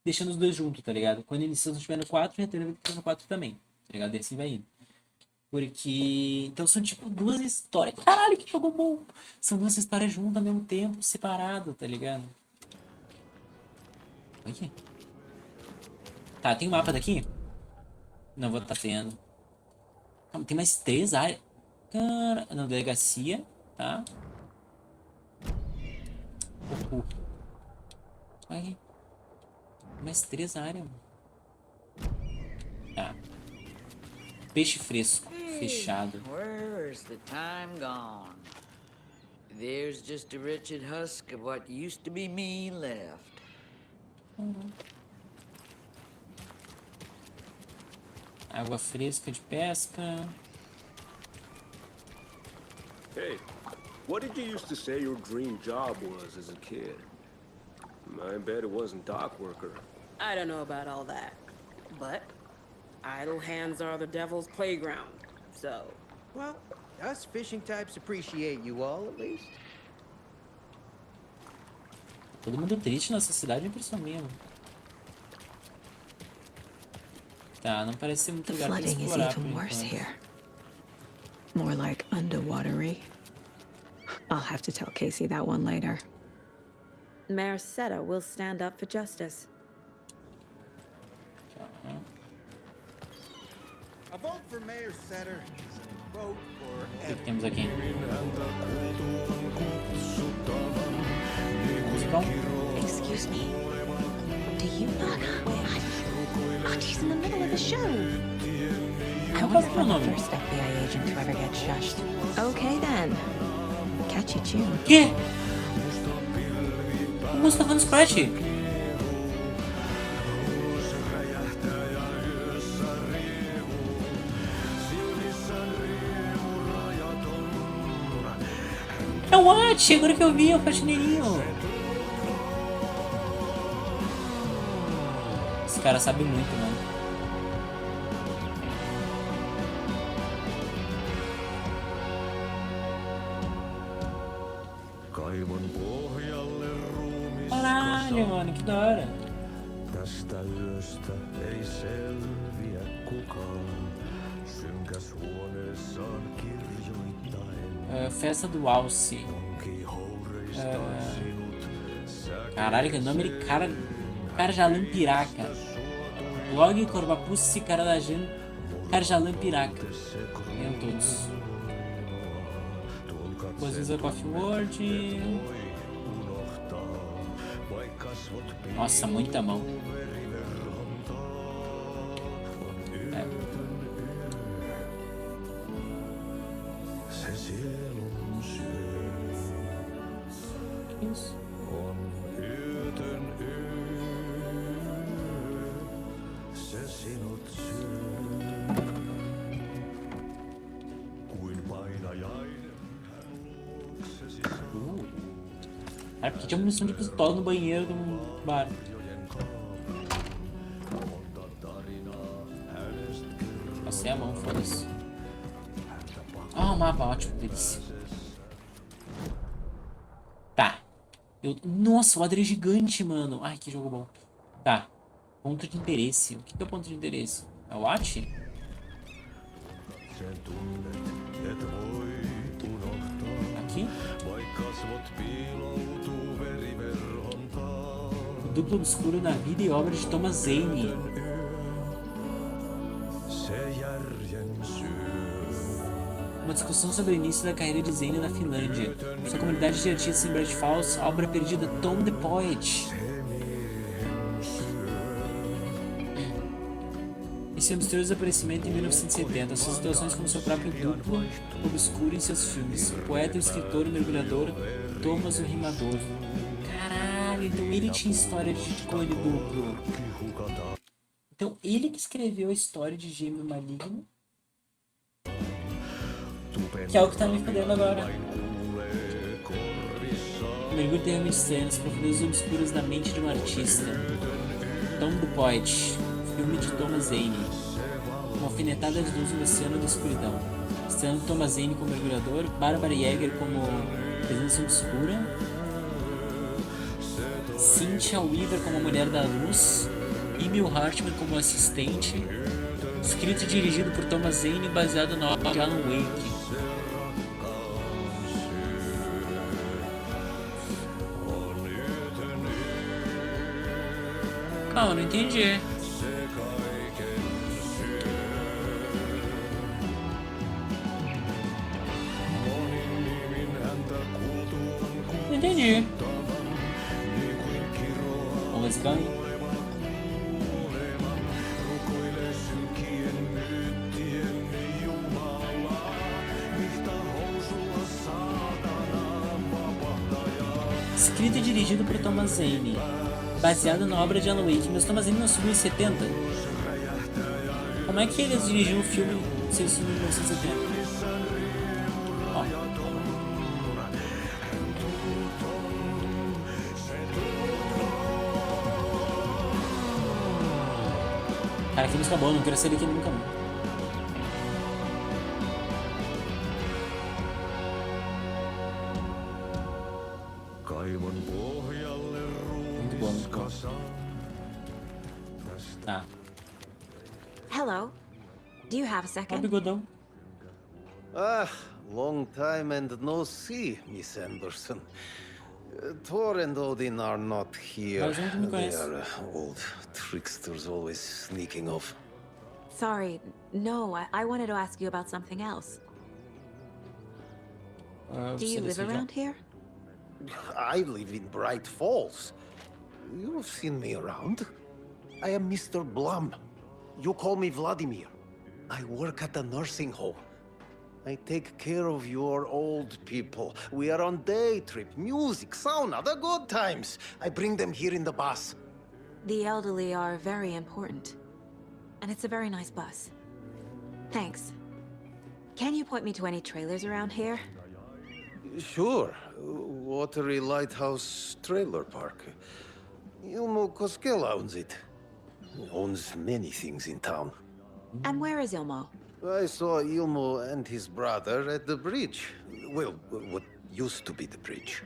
deixando os dois juntos, tá ligado? Quando a iniciação estiver no 4, Return vai ficar no 4 também, tá ligado? E assim vai indo. Porque... então são tipo duas histórias. Caralho, que jogo bom! São duas histórias juntas ao mesmo tempo, separado, tá ligado? Olha. Tá, tem um mapa daqui? Não vou estar tendo. Calma, tem mais 3 áreas. Cara... não, delegacia, tá? Olha. Mais 3 áreas. Tá. Peixe fresco. Fechado. Where's the time gone? There's just a wretched husk of what used to be me left. Água fresca de pesca. Hey, what did you used to say your dream job was as a kid? I bet it wasn't dock worker. I don't know about all that, but idle hands are the devil's playground, so... Well, us fishing types appreciate you all, at least. Todo mundo triste nessa cidade, impressão minha. Tá, não parece ser muito lugar pra explorar por enquanto. More like underwatery. I'll have to tell Casey that one later. Mayor Seta will stand up for justice. A vote for Mayor Setter. Vote for O que temos aqui? Excuse me. Do you not know? She's in the middle of the show. I wonder if I'm the first FBI agent to ever get shushed. Okay then. Catchy tune. Que? O moço tá falando Scratch. É o Watch, agora que eu vi, é o faxineirinho. Esse cara sabe muito, mano. Caralho, mano, que da hora. Tästä yöstä ei selviä kukaan. Synkäs huoneessaan kirjoittain. Festa do Alce. Caralho, que nome de cara. Carjalan Piraca. Blog Corvapus Caralajan Carjalan Piraca. Venham todos. Coisas of Coffee World. Nossa, muita mão. Isso. Cara, porque tinha munição de pistola no banheiro de um bar. Passei a mão, foda-se. Ah, um mapa, ótimo, delícia. Tá. Nossa, o Adre é gigante, mano. Ai, que jogo bom. Tá. Ponto de interesse. O que é o ponto de interesse? É o Watch? Aqui? O duplo obscuro na vida e obra de Thomas Zane. Uma discussão sobre o início da carreira de Zane na Finlândia. Sua comunidade de artistas em Bradford Falls, a obra perdida Tom the Poet. Esse misterioso aparecimento em 1970, suas situações como seu próprio duplo obscuro em seus filmes. O poeta, o escritor, o mergulhador, Thomas o rimador. Caralho, então ele tinha história de clone duplo. Então ele que escreveu a história de Gêmeo Maligno. Que é o que tá me fodendo agora. Mergulho terrivelmente estranho nas profundezas obscuras da mente de um artista. Tom the Poet, filme de Thomas Zane. Uma alfinetada de luz no oceano da escuridão. Estreando Thomas Zane como mergulhador, Barbara Yeager como presença obscura, Cynthia Weaver como a mulher da luz, Emil Hartman como assistente. Escrito e dirigido por Thomas Zane, baseado na obra de Alan Wake. Calma, não entendi. Não entendi. Vamos ver esse ganho. Escrito e dirigido por Thomas Zane, baseado na obra de Alan Wake. Mas Thomas Zane não subiu em 70? Como é que eles dirigiram o filme se ele subiu em 1970? Ó. Cara, que música boa, não quero sair daqui nunca mais. Muito bom, muito bom. Tá. Hello. Do you have a Ó, second? bigodão. Ah, long time and no see, Miss Anderson. Thor and Odin are not here. Mas onde me They conhece? are old tricksters always sneaking off. Sorry. No, I wanted to ask you about something else. Do you live around here? I live in Bright Falls. You've seen me around. I am Mr. Blum. You call me Vladimir. I work at a nursing home. I take care of your old people. We are on day trip, music, sauna, the good times. I bring them here in the bus. The elderly are very important. And it's a very nice bus. Thanks. Can you point me to any trailers around here? Sure. Watery Lighthouse Trailer Park. Ilmo Koskela owns it. Owns many things in town. And where is Ilmo? I saw Ilmo and his brother at the bridge. Well, what used to be the bridge.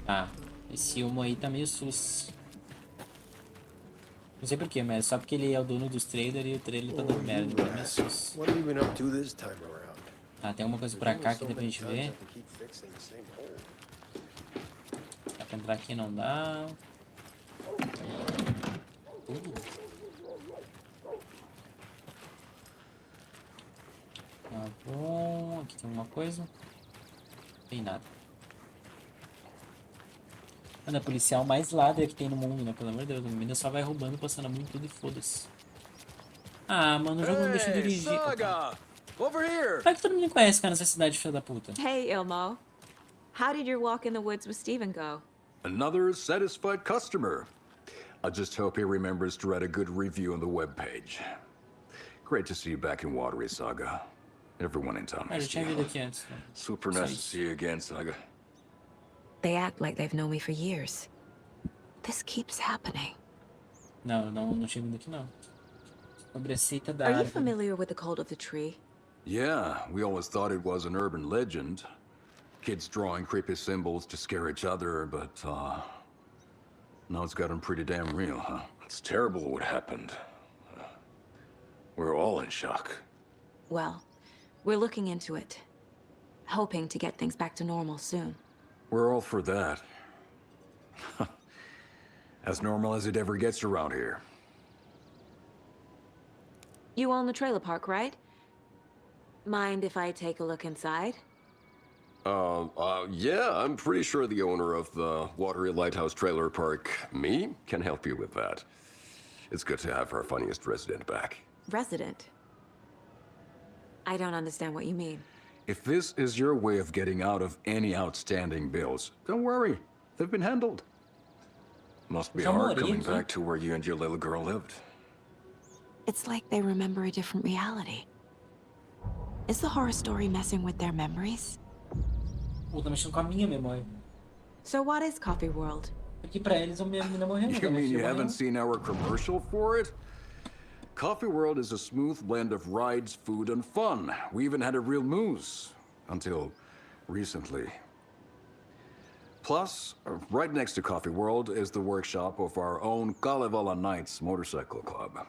Ah, esse Ilmo aí tá meio sus. Não sei porquê, mas só porque ele é o dono dos trailers e o trailer tá dando merda, tá meio sus. What have you been up to this time around? Ah, tem alguma coisa pra cá que dá pra gente ver. Dá pra entrar aqui, não dá. Tá bom, aqui tem alguma coisa. Não tem nada. Mano, a policial mais ladra que tem no mundo, né? Pelo amor de Deus, a menina só vai roubando, passando a mão em tudo e foda-se. Ah, mano, o jogo não deixa eu dirigir. Saga! Over here! Como é que todo mundo me conhece, cara, nessa cidade, filha da puta? Hey, Ilmo. How did your walk in the woods with Steven go? Another satisfied customer. I just hope he remembers to write a good review on the webpage. Great to see you back in Watery, Saga. Everyone in town Ah, eu missed tinha you. vindo aqui antes. Né? Super nice to see you again, Saga. They act like they've known me for years. This keeps happening. Não tinha vindo aqui, não. Sobre a seita da Are you árvore. familiar with the cult of the tree? Yeah, we always thought it was an urban legend. Kids drawing creepy symbols to scare each other, but, now it's gotten pretty damn real, huh? It's terrible what happened. We're all in shock. Well, we're looking into it. Hoping to get things back to normal soon. We're all for that. As normal as it ever gets around here. You own the trailer park, right? Mind if I take a look inside? Yeah, I'm pretty sure the owner of the Watery Lighthouse Trailer Park, me, can help you with that. It's good to have our funniest resident back. Resident? I don't understand what you mean. If this is your way of getting out of any outstanding bills, don't worry. They've been handled. Must be hard coming back to where you and your little girl lived. It's like they remember a different reality. Is the horror story messing with their memories? Pô, tá mexendo com a minha memória. So what is Coffee World? Aqui pra eles, a minha menina morreu. You mean you haven't seen our commercial for it? Coffee World is a smooth blend of rides, food, and fun. We even had a real moose. Until recently. Plus, right next to Coffee World is the workshop of our own Kalevala Knights Motorcycle Club.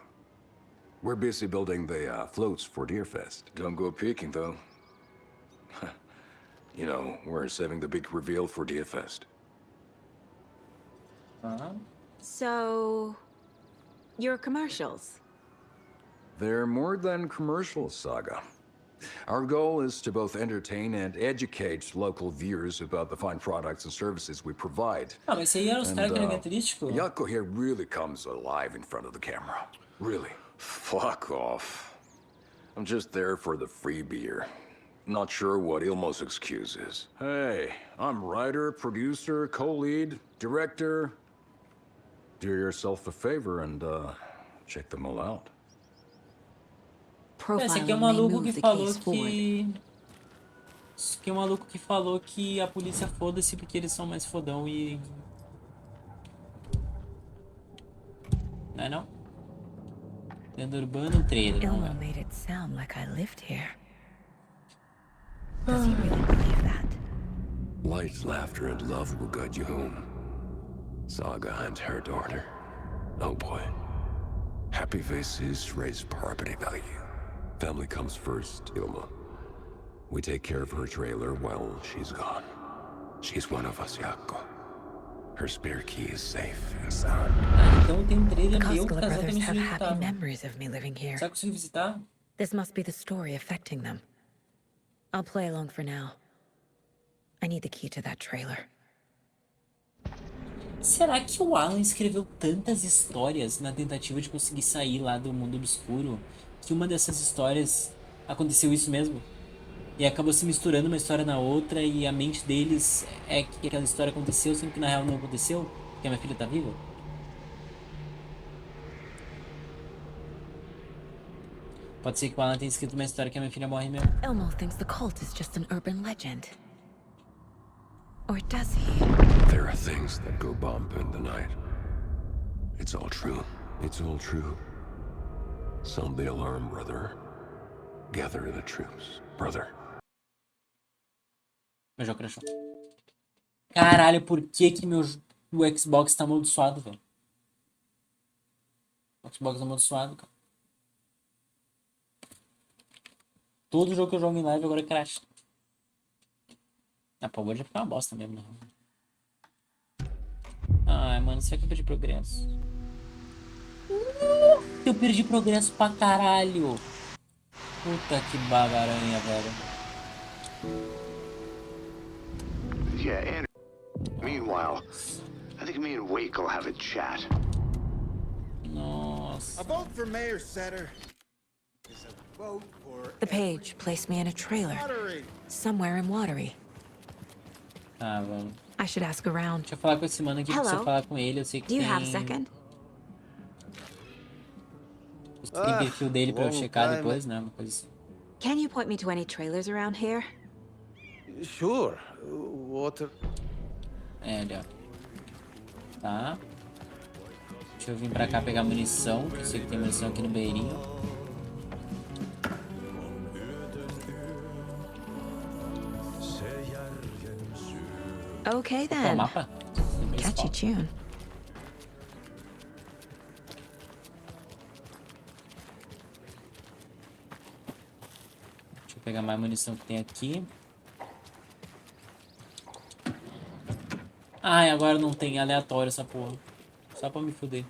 We're busy building the floats for Deerfest. Don't go peeking, though. You know, we're saving the big reveal for Deerfest. So... your commercials? They're more than commercials, Saga. Our goal is to both entertain and educate local viewers about the fine products and services we provide. Ah, mas esse aí era os caras característicos. Yako here really comes alive in front of the camera. Really. Fuck off. I'm just there for the free beer. Not sure what Ilmo's excuse is. Hey, I'm writer, producer, co-lead, director. Do yourself a favor and check them all out. Esse aqui é um maluco que falou que... Esse aqui é um maluco que falou que a polícia foda-se porque eles são mais fodão e... Não é não? Lenda urbana, trailer. Ilmo made it sound like I lived here. Does he really believe that? Light, laughter, and love will guide you home. Saga and her daughter. Oh boy. Happy faces raise property value. Family comes first, Ilma. We take care of her trailer while she's gone. She's one of us, Yako. Her spare key is safe and sound. Então tem um trailer meu que Costello tá brothers exatamente have onde happy tava. memories of me living here. Será que eu consigo visitar? This must be the story affecting them. I'll play along for now. I need the key to that trailer. Será que o Alan escreveu tantas histórias na tentativa de conseguir sair lá do mundo obscuro que uma dessas histórias aconteceu isso mesmo? E acabou se misturando uma história na outra e a mente deles é que aquela história aconteceu, sendo que na real não aconteceu? Porque a minha filha tá viva? Pode ser que o Alan tenha escrito uma história que a minha filha morre mesmo. Ilmo thinks the cult is just an urban legend. Or does he? There are things that go bump in the night. It's all true. It's all true. Sound the alarm, brother. Gather the troops, brother. Meu jogo crashou. Caralho, por que que o Xbox tá amaldiçoado, velho? O Xbox é amaldiçoado, cara. Todo jogo que eu jogo em live agora crash. Ah, pô, já fica uma bosta mesmo, né? Ai, mano, será que eu perdi progresso? Eu perdi progresso pra caralho. Puta que bagaranha, velho. Yeah, and meanwhile, me and Wake will have a chat. Nossa. A vote for Mayor Setter is a vote for The page placed me in a trailer. Watery. Somewhere in Watery. Tá, vamos. I should ask around. Deixa eu falar com esse mano aqui, porque se eu falar com ele, eu sei que Do you tem... have a second? Tem perfil dele pra eu checar depois, né? Uma coisa assim. Can you point me to any trailers around here? Sure. What? Ali, ó. Tá. Deixa eu vir pra cá pegar munição, que eu sei que tem munição aqui no beirinho. Okay Opa, then. mapa? Catchy tune. Deixa eu pegar mais munição que tem aqui. Ai, agora não tem aleatório essa porra. Só pra me fuder.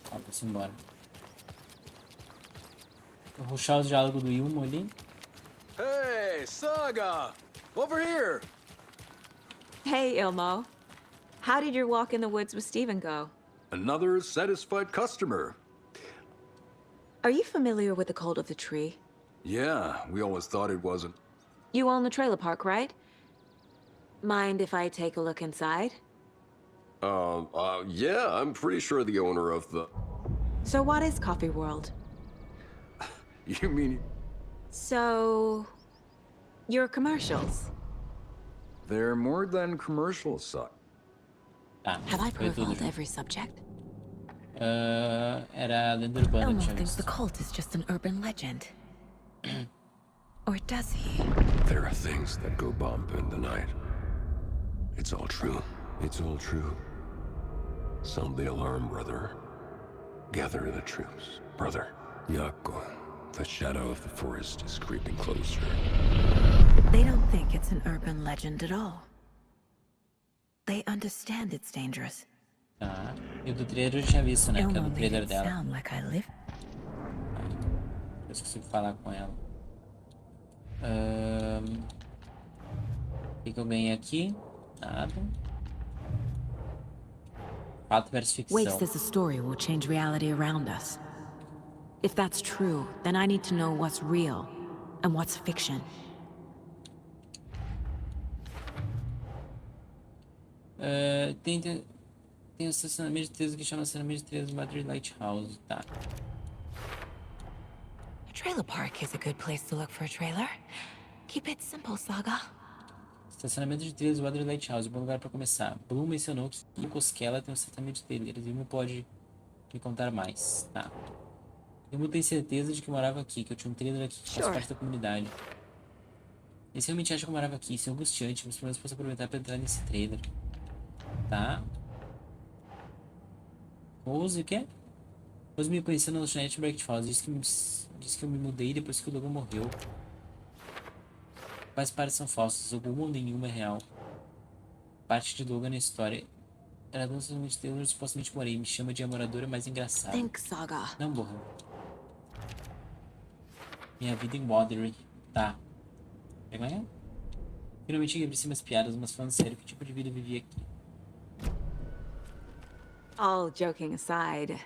Tá, vou embora. Vou rushar os diálogos do Ilmo ali. Hey, Saga! Over here! Hey, Ilmo. How did your walk in the woods with Steven go? Another satisfied customer. Are you familiar with the cult of the tree? Yeah, we always thought it wasn't. You own the trailer park, right? Mind if I take a look inside? Yeah, I'm pretty sure the owner of the... So what is Coffee World? You mean... So... your commercials? They're more than commercials, son. Have I profiled every subject? Era lenda urbana, Elmo tinha thinks visto. the cult is just an urban legend. Or does he? There are things that go bump in the night. It's all true. It's all true. Sound the alarm, brother. Gather the troops, brother. Yako, the shadow of the forest is creeping closer. They don't think it's an urban legend at all. They understand it's dangerous. Tá. E o do trailer eu já tinha visto, né? Que é do trailer dela. Sound like I live. Eu consigo falar com ela. O que eu ganhei aqui? Nada. Fato versus ficção. Wait says the story will change reality around us. If that's true, then I need to know what's real and what's fiction. Tem o estacionamento de 3 que chama estacionamento de 3 do Madrid Lighthouse, tá. A trailer park is a good place to look for a trailer. Keep it simple, Saga. Estacionamento de 3 do Madrid Lighthouse, bom lugar para começar. Bloom mencionou que em Cosquela tem um estacionamento de trailers. Ilmo pode me contar mais, tá. Ilmo tem certeza de que morava aqui, que eu tinha um trailer aqui que faz parte da comunidade. Ele realmente acha que eu morava aqui, isso é angustiante, mas pelo menos posso aproveitar para entrar nesse trailer. Tá. Rose, o quê? Rose me conheceu na lanchonete Breakfast. Disse que eu me mudei depois que o Logan morreu. Quais partes são falsas? Alguma ou nenhuma é real. Parte de Logan na história. Era dança de Taylor, supostamente morei. Me chama de a moradora mais engraçada. Think, Saga. Não, borra. Minha vida em Watery. Tá. Finalmente cheguei por cima as piadas, mas falando sério, que tipo de vida eu vivia aqui? All joking aside,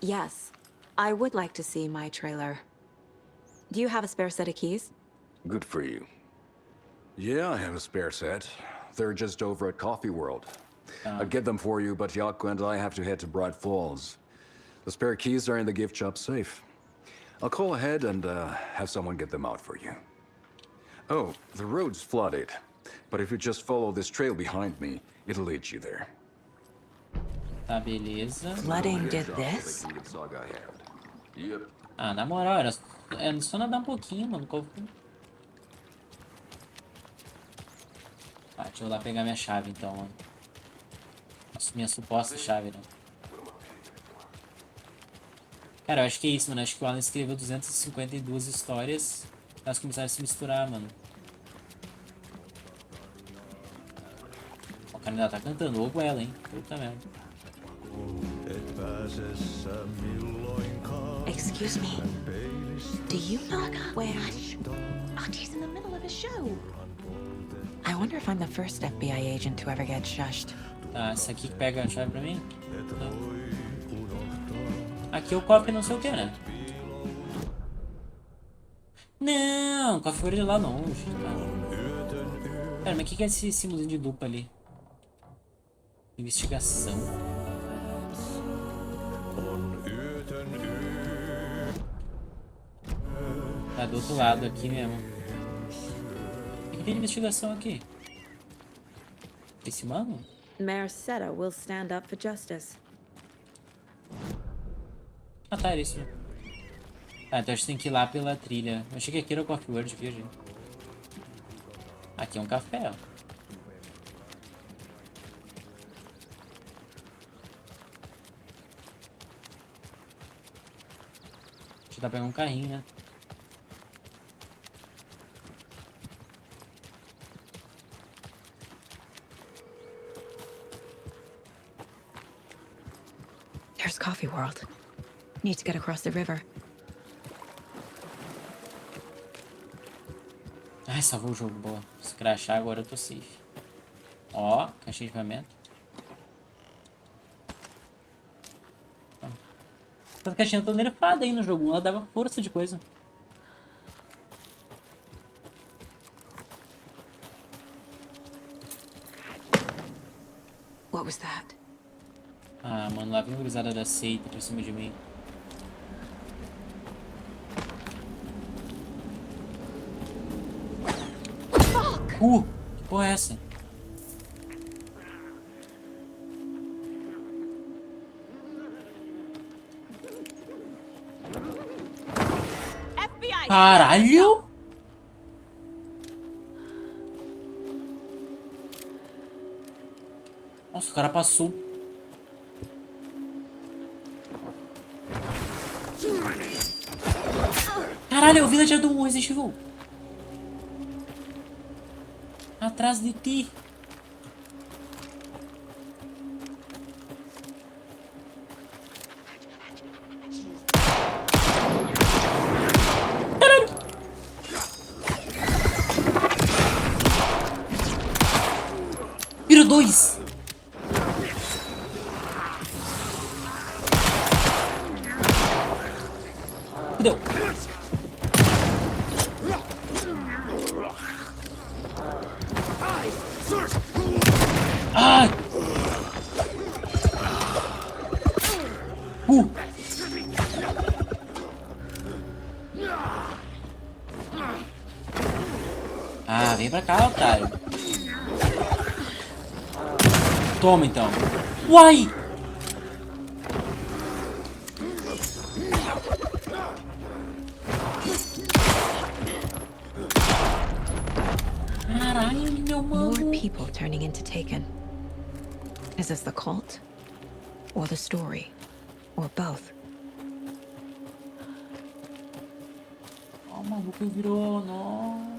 yes, I would like to see my trailer. Do you have a spare set of keys? Good for you. Yeah, I have a spare set. They're just over at Coffee World. I'd get them for you, but Yako and I have to head to Bright Falls. The spare keys are in the gift shop safe. I'll call ahead and have someone get them out for you. Oh, the road's flooded, but if you just follow this trail behind me, it'll lead you there. Tá, beleza. Flooding did this? Ah, na moral, era só nadar um pouquinho, mano. Ah, deixa eu lá pegar minha chave, então, mano. Nossa, minha suposta chave, né? Cara, eu acho que é isso, mano. Acho que o Alan escreveu 252 histórias. Elas começaram a se misturar, mano. O cara ainda tá cantando. Ou ela, hein? Puta merda. Excuse me. Do you not wear... Artie's in the middle of a show. I wonder if I'm the first FBI agent to ever get shushed. Tá, esse aqui que pega a chave pra mim? Não. Aqui é o cofre não sei o que, né? Não, o cofre foi de lá longe, cara. Pera, mas o que é esse símbolo de dupla ali? Investigação. Tá do outro lado aqui mesmo. O que tem de investigação aqui? Esse mano? Mayor Seta will stand up for justice. Ah, tá, era isso. Ah, então a gente tem que ir lá pela trilha. Eu achei que aqui era o Coffee World, viu, gente? Aqui é um café, ó. Deixa eu dar pra pegar um carrinho, né? There's Coffee World. Need to get across the river. Ai, salvou o jogo, boa. Se crashar agora eu tô safe. Ó, caixinha de ferramenta. Essa caixinha tá nerfada aí no jogo. Ela dava força de coisa. What was that? Ah, mano, lá vem uma gurizada da seita pra cima de mim. Que porra é essa? Caralho! Nossa, o cara passou. Caralho, é o villager do Resident Evil. Atrás de ti. Caralho. Virou 2. Deu. Ai! Ah, vem pra cá, otário. Toma, então. Uai! Caralho, meu mano. More people turning into Taken. Is this the cult? Or the story? Or both? Ó, o maluco virou, nossa.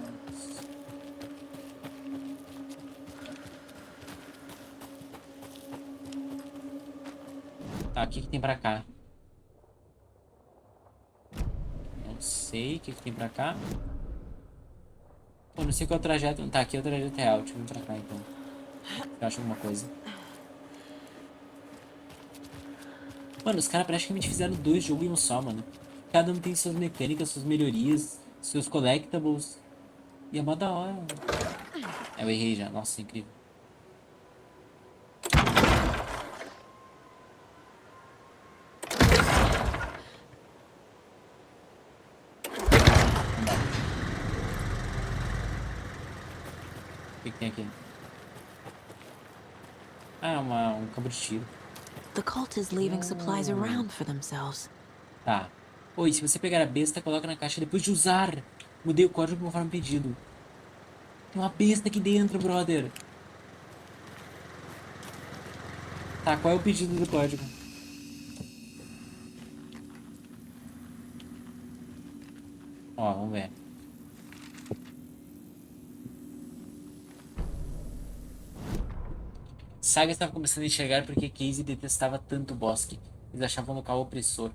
Tá, o que tem pra cá? Não sei o que tem pra cá. Pô, não sei qual é o trajeto. Tá, aqui é o trajeto real. Deixa eu vir pra cá, então. Eu acho alguma coisa. Mano, os caras praticamente fizeram 2 jogos em um só, mano. Cada um tem suas mecânicas, suas melhorias, seus collectibles. E é mó da hora. Eu errei já. Nossa, incrível. O que tem aqui? Ah, um cabo de tiro. The cult is leaving supplies around for themselves. Tá. Oi, se você pegar a besta, coloca na caixa depois de usar. Mudei o código conforme pedido. Tem uma besta aqui dentro, brother. Tá, qual é o pedido do código? Ó, vamos ver. Saga estava começando a enxergar porque Casey detestava tanto o bosque. Eles achavam o local opressor.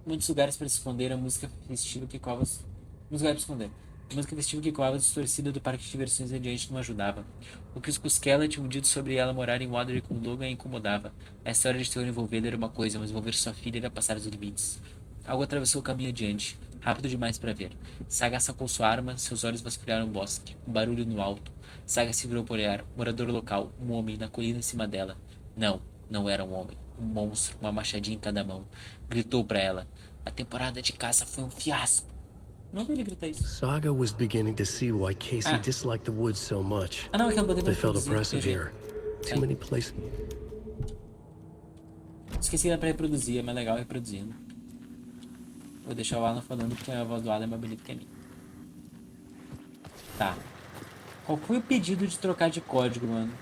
Muitos lugares para se esconder, a música festiva que coava... Muitos lugares para esconder. A música festiva que coava distorcida do parque de diversões adiante não ajudava. O que os Cusquela tinham dito sobre ela morar em Water com Logan a incomodava. A história de terror envolvê-la era uma coisa, mas envolver sua filha era passar os limites. Algo atravessou o caminho adiante, rápido demais para ver. Saga sacou sua arma, seus olhos vasculharam o bosque. Um barulho no alto. Saga se virou por olhar. Morador local, um homem na colina em cima dela. Não, não era um homem. Um monstro, uma machadinha em cada mão. Gritou para ela. A temporada de caça foi um fiasco. Não vi ele gritar isso. Saga was beginning to see why Casey disliked the woods so much. Ah, não, é que eu botei pra They felt reproduzir, oppressive here. Too many places. Esqueci que era pra reproduzir, é mais legal reproduzindo. Vou deixar o Alan falando porque a voz do Alan é mais bonita que a minha. Tá. Qual foi o pedido de trocar de código, mano?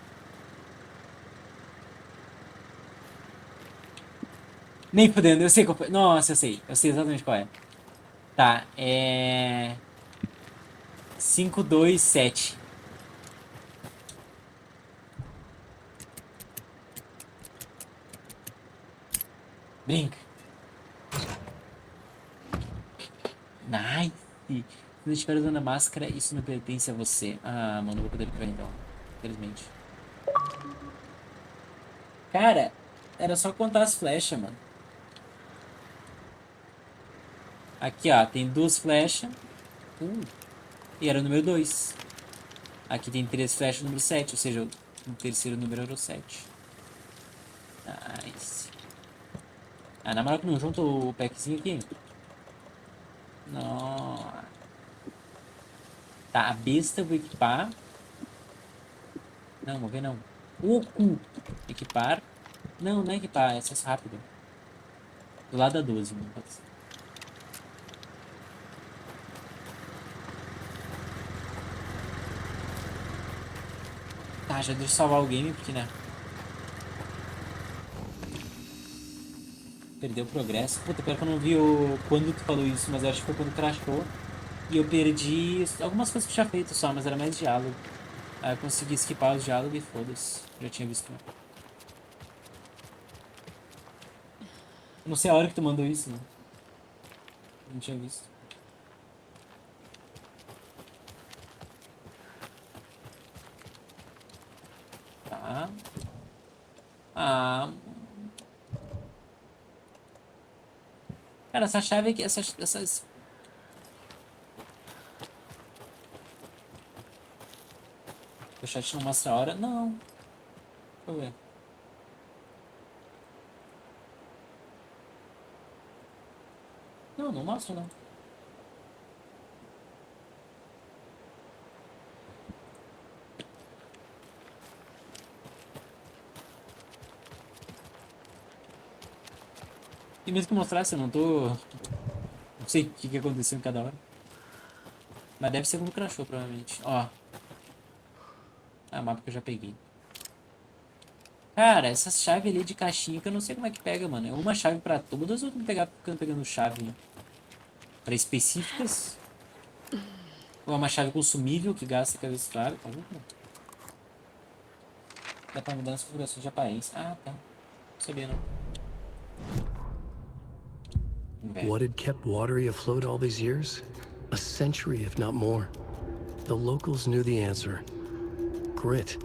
Nem fudendo, eu sei qual foi. Nossa, eu sei. Eu sei exatamente qual é. Tá, é... 527. Brinca. Nice. Se não estiver usando a máscara, isso não pertence a você. Ah, mano, não vou poder pegar então. Infelizmente. Cara, era só contar as flechas, mano. Aqui, ó, tem 2 flechas. E era o número 2. Aqui tem 3 flechas, o número 7. Ou seja, o terceiro número era o 7. Nice. Ah, na moral que não junta o packzinho aqui. Nossa. Tá, a besta eu vou equipar. Não, mover não. O cu. Equipar. Não, não é equipar, é acesso rápido. Do lado da 12, mano. Pode ser. Tá, já deixa eu salvar o game, porque, né? Perdeu o progresso. Puta, pior que eu não vi quando tu falou isso, mas eu acho que foi quando crashou. E eu perdi algumas coisas que eu tinha feito só, mas era mais diálogo. Aí eu consegui skipar os diálogos e foda-se. Já tinha visto. Não sei a hora que tu mandou isso, né? Não tinha visto. Tá. Cara, essa chave aqui, essas... O chat não mostra a hora? Não. Deixa eu ver. Não, não mostra não. E mesmo que mostrasse, eu não tô... Não sei o que aconteceu em cada hora. Mas deve ser quando crashou, provavelmente. Ó. Ah, mapa que eu já peguei. Cara, essas chaves ali de caixinha que eu não sei como é que pega, mano. É uma chave pra todas ou tem que pegar ficando pegando chave, né? Pra específicas? Ou é uma chave consumível que gasta cada vez claro? Tá vendo? Dá pra mudar as configurações de aparência. Ah, tá. Não sabia não. What had kept Watery afloat all these years? A century, if not more. The locals knew the answer. Grit.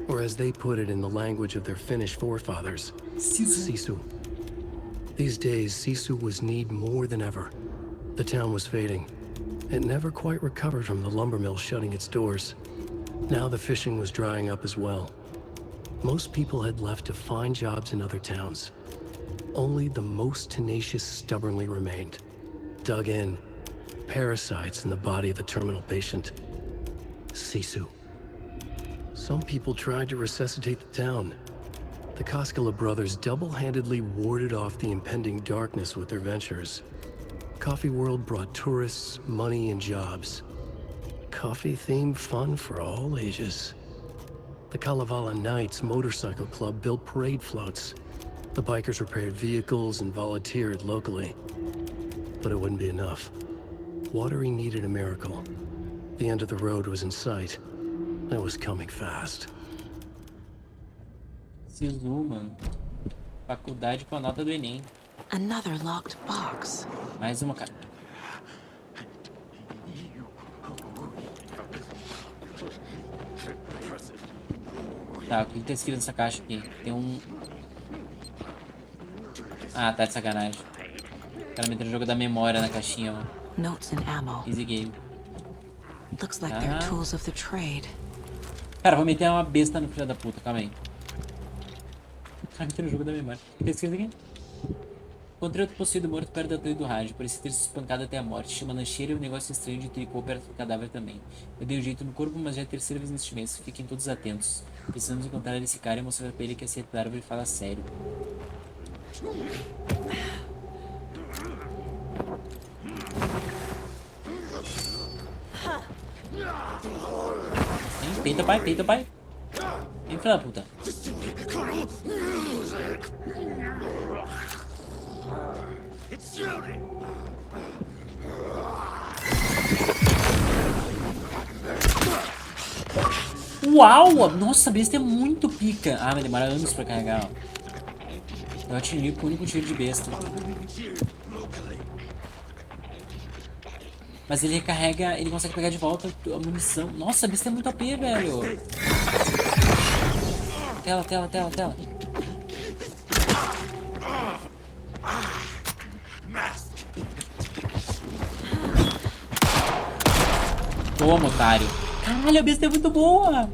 Or as they put it in the language of their Finnish forefathers, Sisu. These days, Sisu was needed more than ever. The town was fading. It never quite recovered from the lumber mill shutting its doors. Now the fishing was drying up as well. Most people had left to find jobs in other towns. Only the most tenacious stubbornly remained. Dug in. Parasites in the body of a terminal patient. Sisu. Some people tried to resuscitate the town. The Koskela brothers double-handedly warded off the impending darkness with their ventures. Coffee World brought tourists, money, and jobs. Coffee-themed fun for all ages. The Kalevala Knights Motorcycle Club built parade floats. The bikers repaired vehicles and volunteered locally. But it wouldn't be enough. Watery needed a miracle. The end of the road was in sight. It was coming fast. Sisu, mano. Faculdade com a nota do Enem. Another locked box. Mais uma, cara. Tá, o que tá escrito nessa caixa aqui? Tem um... Ah, tá de sacanagem. O cara meteu o jogo da memória na caixinha, mano. Notes and ammo. Easy game. Looks like they're tools of the trade. Cara, vou meter uma besta no filho da puta, calma aí. O cara meteu no jogo da memória. O que tá escrito aqui? Encontrei outro possuído morto perto da torre do rádio. Parecia ter se espancado até a morte. Tinha uma lancheira e um negócio estranho de tricô perto do cadáver também. Eu dei um jeito no corpo, mas já é a terceira vez neste mês. Fiquem todos atentos. Precisamos encontrar esse cara e mostrar pra ele que essa árvore fala sério. Peita, pai, peita, pai. Vem, filha da puta. Uau! Nossa, a besta é muito pica. Ah, vai demorar anos pra carregar, ó. Eu atirei com o único tiro de besta. Mas ele recarrega, ele consegue pegar de volta a munição. Nossa, a besta é muito OP, velho. Tela, tela, tela, tela. Toma, otário. Caralho, a besta é muito boa.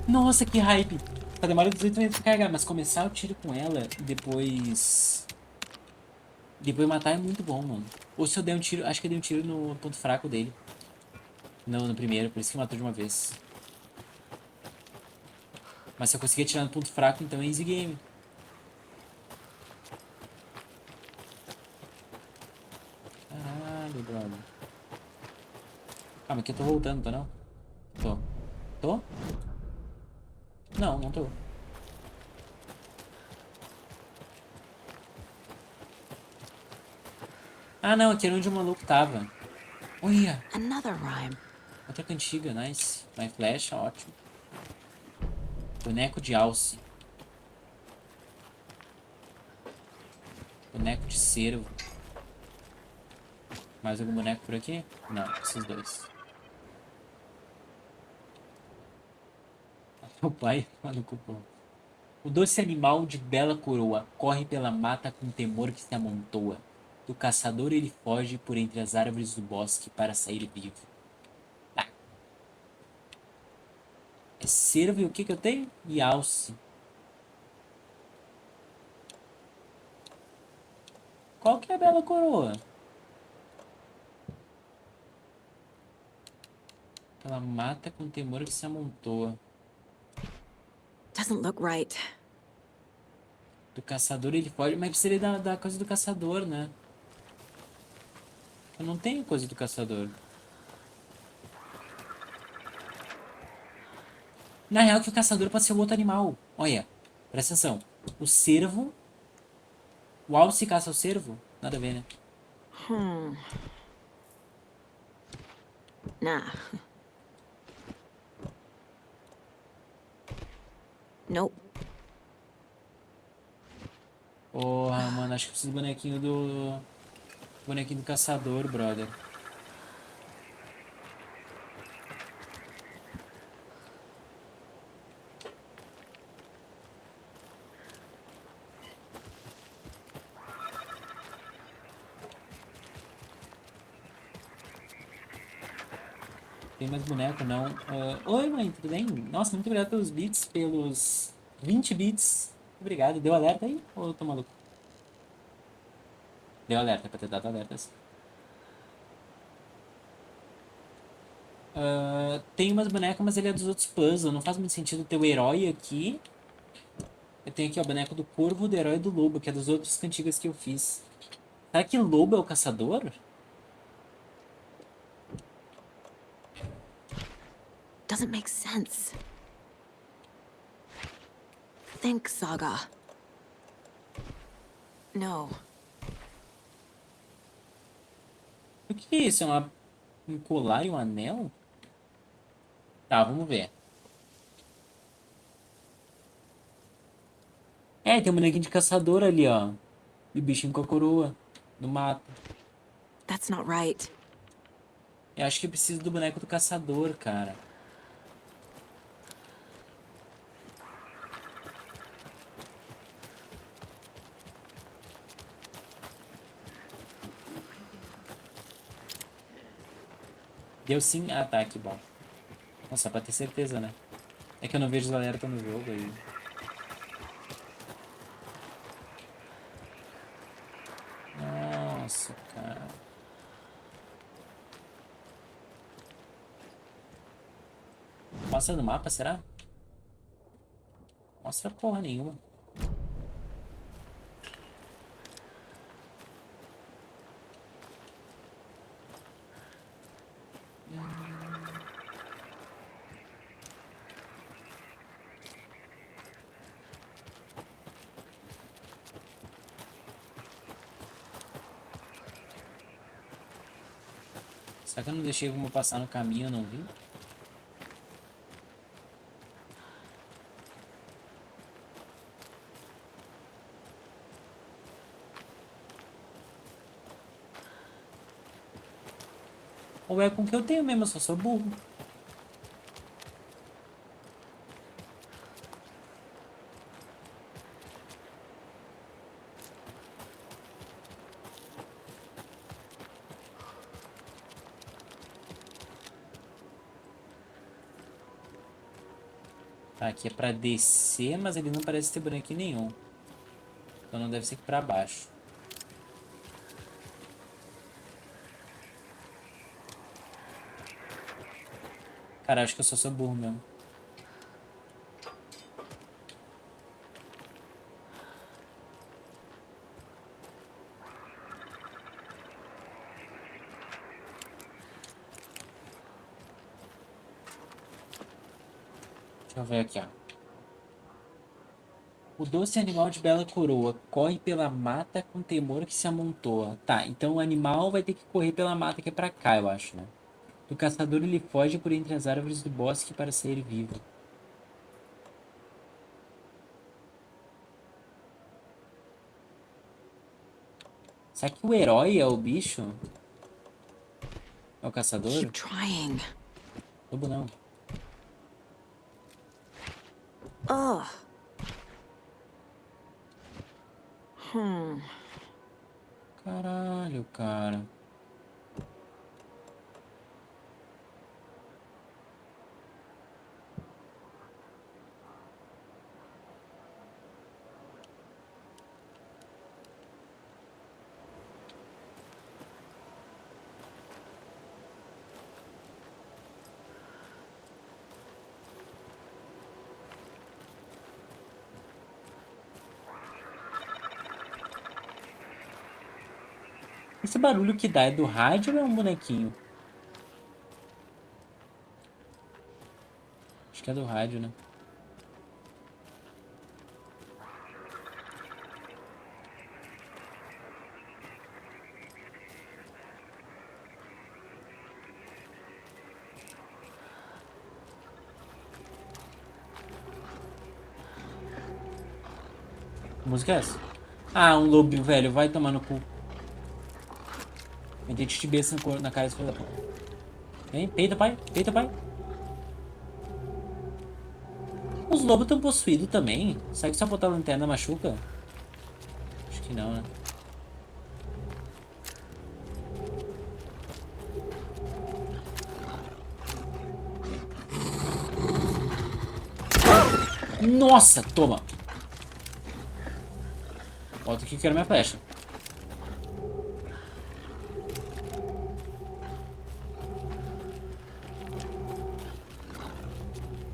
Nossa, que hype. Tá demorando 18 minutos pra carregar, mas começar o tiro com ela e depois matar é muito bom, mano. Ou se eu der um tiro, acho que eu dei um tiro no ponto fraco dele. Não, no primeiro, por isso que matou de uma vez. Mas se eu conseguir atirar no ponto fraco, então é easy game. Caralho, brother. Calma, aqui eu tô voltando, tô não? Tô. Tô? Não, não tô. Ah, não, aqui era onde o maluco tava. Olha! Another rhyme. Outra cantiga, nice. My flecha, ótimo. Boneco de alce. Boneco de cervo. Mais algum boneco por aqui? Não, esses dois. Meu pai, mano, cupom. O doce animal de bela coroa corre pela mata com temor que se amontoa. Do caçador ele foge por entre as árvores do bosque para sair vivo. Tá. É cervo e o que eu tenho? E alce. Qual que é a bela coroa? Ela mata com temor que se amontoa. Doesn't look right. Do caçador ele foge. Mas precisa da coisa do caçador, né? Eu não tenho coisa do caçador. Na real que o caçador pode ser um outro animal. Olha, presta atenção. O cervo... O alce caça o cervo? Nada a ver, né? Nah. Nope. Porra, mano, acho que preciso do bonequinho do... Bonequinho do caçador, brother. Tem mais boneco, não. Oi, mãe, tudo bem? Nossa, muito obrigado pelos bits, pelos 20 bits. Obrigado. Deu alerta aí? Ou eu tô maluco? Deu alerta, pra ter dado alertas. Tem umas bonecas, mas ele é dos outros puzzles. Não faz muito sentido ter o herói aqui. Eu tenho aqui ó, o boneco do corvo, do herói e do lobo, que é dos outros cantigas que eu fiz. Será que lobo é o caçador? Doesn't make sense. Think, Saga. No. O que é isso? É um colar e um anel? Tá, vamos ver. É, tem um bonequinho de caçador ali, ó. E o bichinho com a coroa. No mato. That's not right. Eu acho que eu preciso do boneco do caçador, cara. Deu sim? Ah, tá, que bom. Nossa, pra ter certeza, né? É que eu não vejo os alertas no jogo aí. Nossa, cara. Mostra no mapa, será? Mostra porra nenhuma. Será que eu não deixei como passar no caminho, eu não vi? Ou é com o que eu tenho mesmo, eu só sou burro. Tá, aqui é pra descer, mas ele não parece ter bonequinho nenhum. Então não deve ser aqui pra baixo. Cara, acho que eu só sou burro mesmo. Deixa eu ver aqui, ó. O doce animal de bela coroa corre pela mata com temor que se amontoa. Tá, então o animal vai ter que correr pela mata que é pra cá, eu acho, né? Do caçador ele foge por entre as árvores do bosque para sair vivo. Será que o herói é o bicho? É o caçador? Keep trying. Lobo não. Ugh. Caralho, cara. Esse barulho que dá é do rádio ou é um bonequinho? Acho que é do rádio, né? Que música é essa? Ah, um lobo, velho. Vai tomar no cu. Meti de besta na cara desse filho da puta. Vem, peita, pai. Peita, pai. Os lobos estão possuídos também. Será que só botar a lanterna machuca? Acho que não, né? Nossa, toma. Volta aqui que eu quero minha flecha.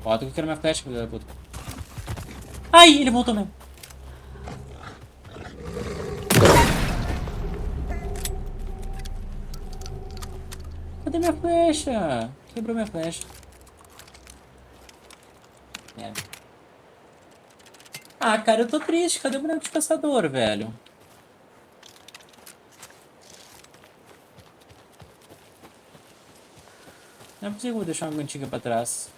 Volta que eu quero minha flecha, filho da puta. Ai, ele voltou mesmo. Cadê minha flecha? Quebrou minha flecha. Merda. Ah, cara, eu tô triste. Cadê o boneco de caçador, velho? Não é possível que eu vou deixar uma antiga pra trás.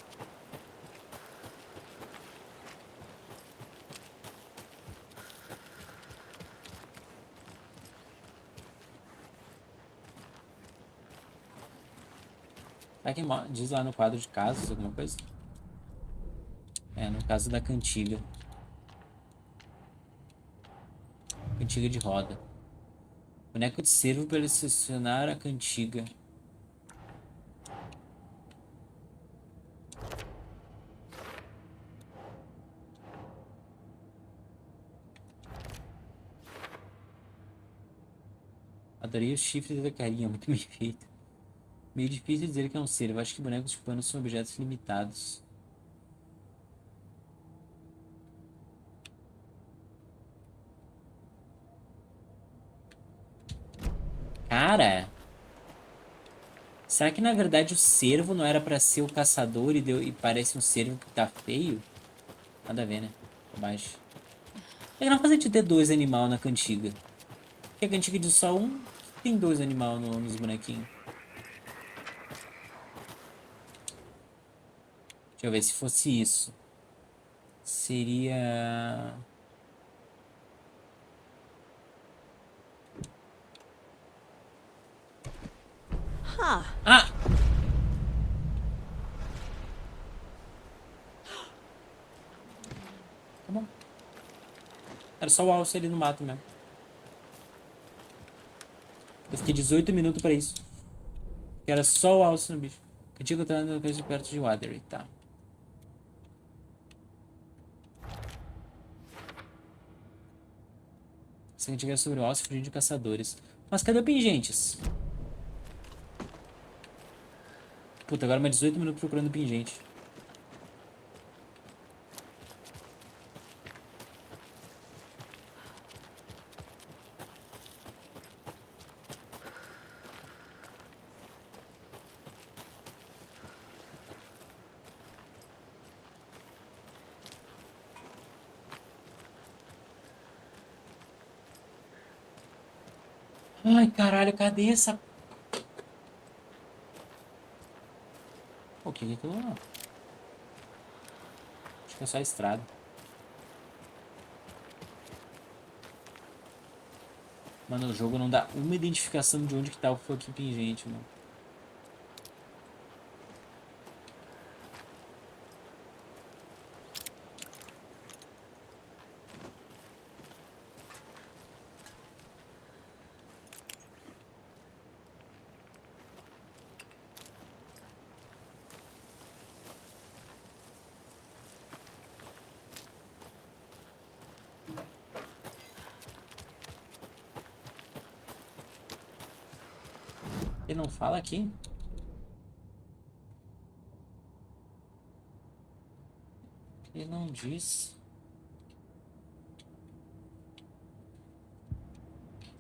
Será que diz lá no quadro de casos alguma coisa? É, no caso da cantiga. Cantiga de roda. Boneco de cervo para selecionar a cantiga. Adorei os chifres da carinha, muito bem feito. Meio difícil dizer que é um cervo. Acho que bonecos de pano são objetos limitados. Cara! Será que na verdade o cervo não era pra ser o caçador e parece um cervo que tá feio? Nada a ver, né? Baixo. É que não faz sentido ter dois animais na cantiga. Porque a cantiga diz só um, tem dois animais nos bonequinhos. Deixa eu ver se fosse isso. Seria... Huh. Ah! Tá bom. Era só o alce ali no mato mesmo. Eu fiquei 18 minutos pra isso. Que era só o alce no bicho. Cantiga tá andando perto de Watery, tá. Se a cantiga é sobre o alce, fugir de caçadores. Mas cadê o pingentes? Puta, agora mais 18 minutos procurando pingente. Ai, caralho, cadê essa... O que é aquilo lá? Acho que é só a estrada. Mano, o jogo não dá uma identificação de onde que tá o fucking pingente, mano. Ele não fala aqui? Ele não diz.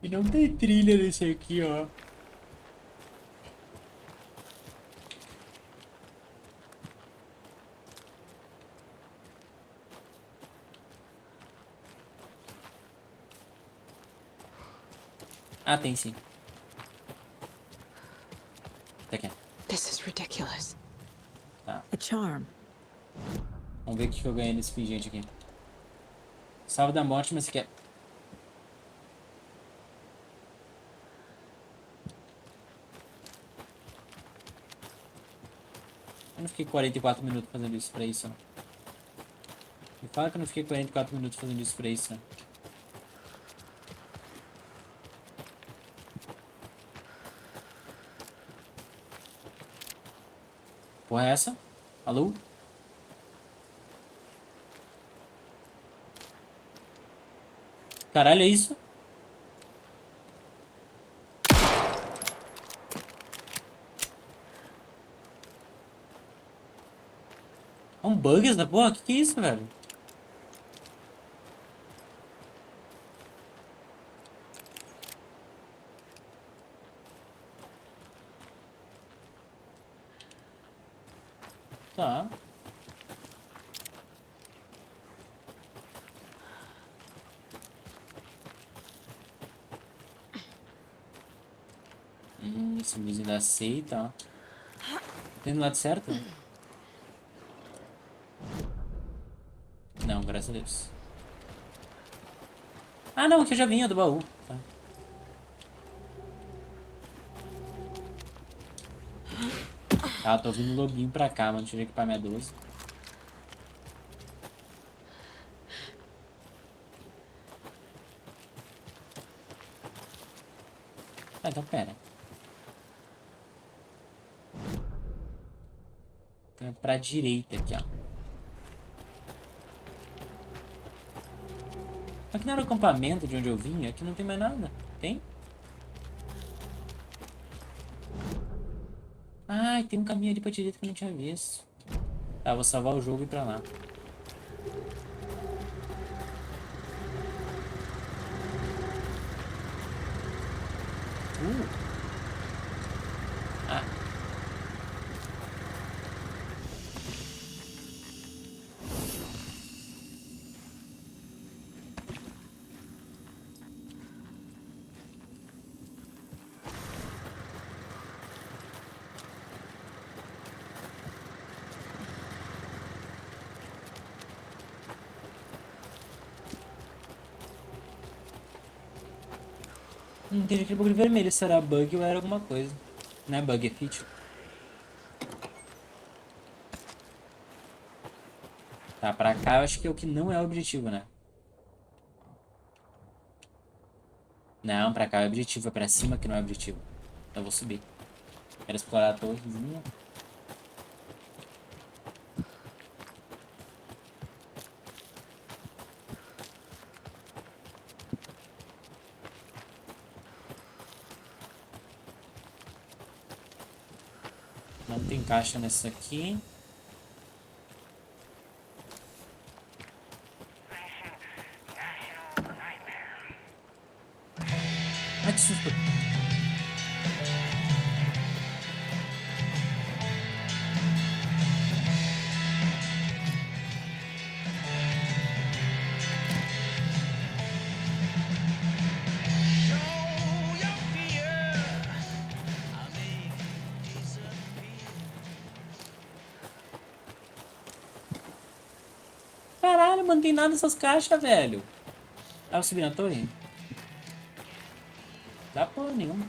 E não tem trilha nesse aqui, ó. Ah, tem sim. Tá aqui. This is ridiculous. Tá. A charm. Vamos ver o que eu ganhei nesse pingente aqui. Salve da morte, mas você quer... Eu não fiquei 44 minutos fazendo isso pra isso, ó. Me fala que eu não fiquei 44 minutos fazendo isso pra isso, ó. Porra é essa? Alô? Caralho, é isso? É um bug essa porra? Que é isso, velho? Tá. Esse blusinho da seita, ó. Tem do lado certo? Não, graças a Deus. Ah, não, que eu já vinha do baú. Tá. Tá, tô ouvindo o lobinho pra cá, mano. Deixa eu equipar minha 12. Ah, então pera. Então é pra direita aqui, ó. Aqui não era o acampamento de onde eu vim? Aqui não tem mais nada. Tem? Ai, tem um caminho ali pra direita que eu não tinha visto. Tá, vou salvar o jogo e ir pra lá. Ah. Não tem aquele bagulho vermelho, será bug ou era alguma coisa. Não é bug, é feature. Tá, pra cá eu acho que é o que não é o objetivo, né? Não, pra cá é o objetivo, é pra cima que não é o objetivo. Então eu vou subir. Quero explorar a torrezinha. Não tem caixa nessa aqui. Ai, que susto. Caralho, mano, não tem nada nessas caixas, velho. Ah, eu subi na torre? Dá porra nenhuma.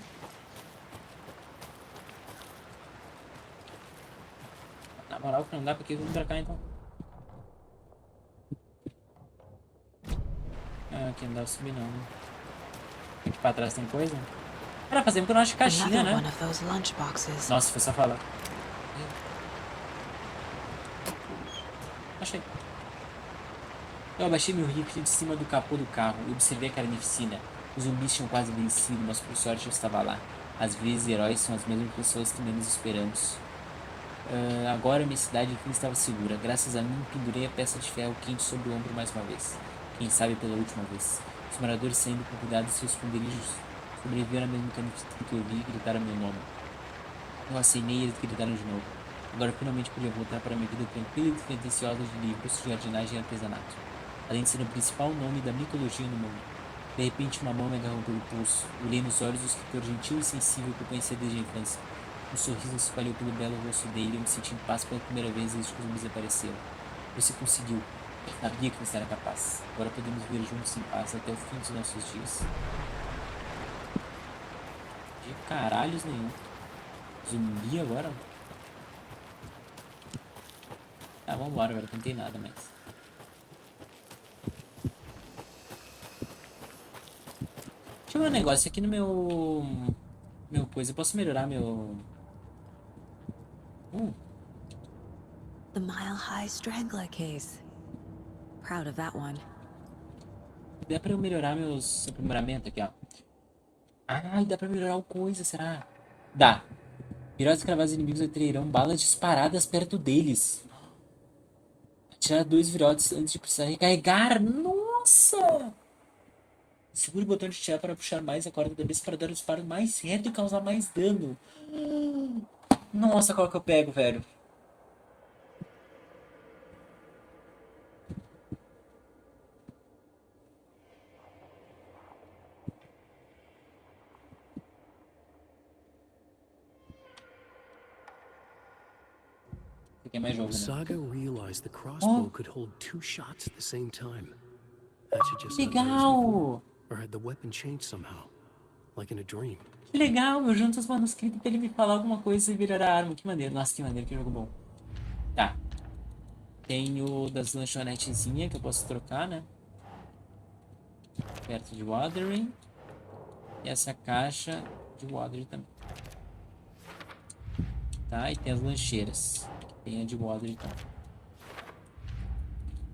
Na moral que não dá, porque vamos pra cá então. Ah, aqui não dá pra subir não. Aqui pra trás tem coisa? Cara, fazemos que eu não acho caixinha, né? Nossa, foi só falar. Achei. Eu abaixei meu rifle de cima do capô do carro e observei a carnificina. Os zumbis tinham quase vencido, mas por sorte eu estava lá. Às vezes, heróis são as mesmas pessoas que menos esperamos. Agora minha cidade enfim estava segura. Graças a mim, pendurei a peça de ferro quente sobre o ombro mais uma vez. Quem sabe pela última vez. Os moradores saindo com cuidado de seus esconderijos sobreviveram à mesma carnificina que eu vi e gritaram meu nome. Eu acenei e eles gritaram de novo. Agora finalmente podia voltar para minha vida tranquila e despretensiosa de livros, jardinagem e artesanato. Além de ser o principal nome da mitologia no mundo. De repente uma mão me agarrou pelo pulso. Olhei nos olhos do escritor gentil e sensível que eu conhecia desde a infância. Um sorriso se espalhou pelo belo rosto dele e eu me senti em paz pela primeira vez desde que os zumbis apareceram. Você conseguiu. Eu sabia que você era capaz. Agora podemos viver juntos em paz até o fim dos nossos dias. De caralhos nenhum. Zumbi agora? Tá, vambora, velho. Não tem nada mais. Deixa eu ver um negócio aqui no meu coisa. Eu posso melhorar meu... The Mile High Strangler case. Proud of that one. Dá pra eu melhorar meus aprimoramentos aqui, ó. Ai, dá pra melhorar o coisa, será? Dá. Virotes cravados inimigos atrairão balas disparadas perto deles. Atirar 2 virotes antes de precisar recarregar. Nossa! Segure o botão de tirar para puxar mais a corda da besta para dar o disparo mais reto e causar mais dano. Nossa, qual que eu pego, velho? Aqui é mais jogo, né? Saga realized the crossbow could hold 2 shots at the same time. That should just Legal! or had the weapon changed somehow? like in a dream. Que legal, eu junto os manuscritos pra ele me falar alguma coisa e virar a arma. Que maneiro. Nossa, que maneiro, que jogo bom. Tá. Tem o das lanchonetezinhas que eu posso trocar, né? Perto de watering. E essa caixa de watering também. Tá, e tem as lancheiras. Tem a de watering também.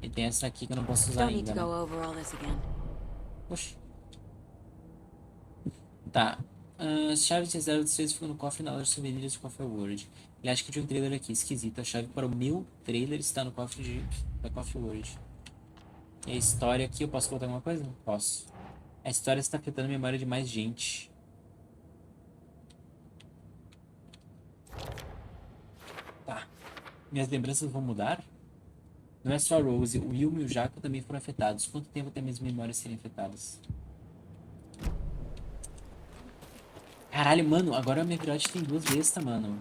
E tem essa aqui que eu não posso usar ainda, né? Oxi. Tá. As chaves de reserva de vocês ficam no cofre na loja de souvenirs de Coffee World. Ele acha que tinha um trailer aqui, esquisito. A chave para o meu trailer está no cofre da Coffee World. E a história aqui, eu posso botar alguma coisa? Posso. A história está afetando a memória de mais gente. Tá. Minhas lembranças vão mudar? Não é só a Rose, o Wilma e o Jaco também foram afetados. Quanto tempo até minhas memórias serem afetadas? Caralho, mano, agora a minha virote tem 2 bestas, mano.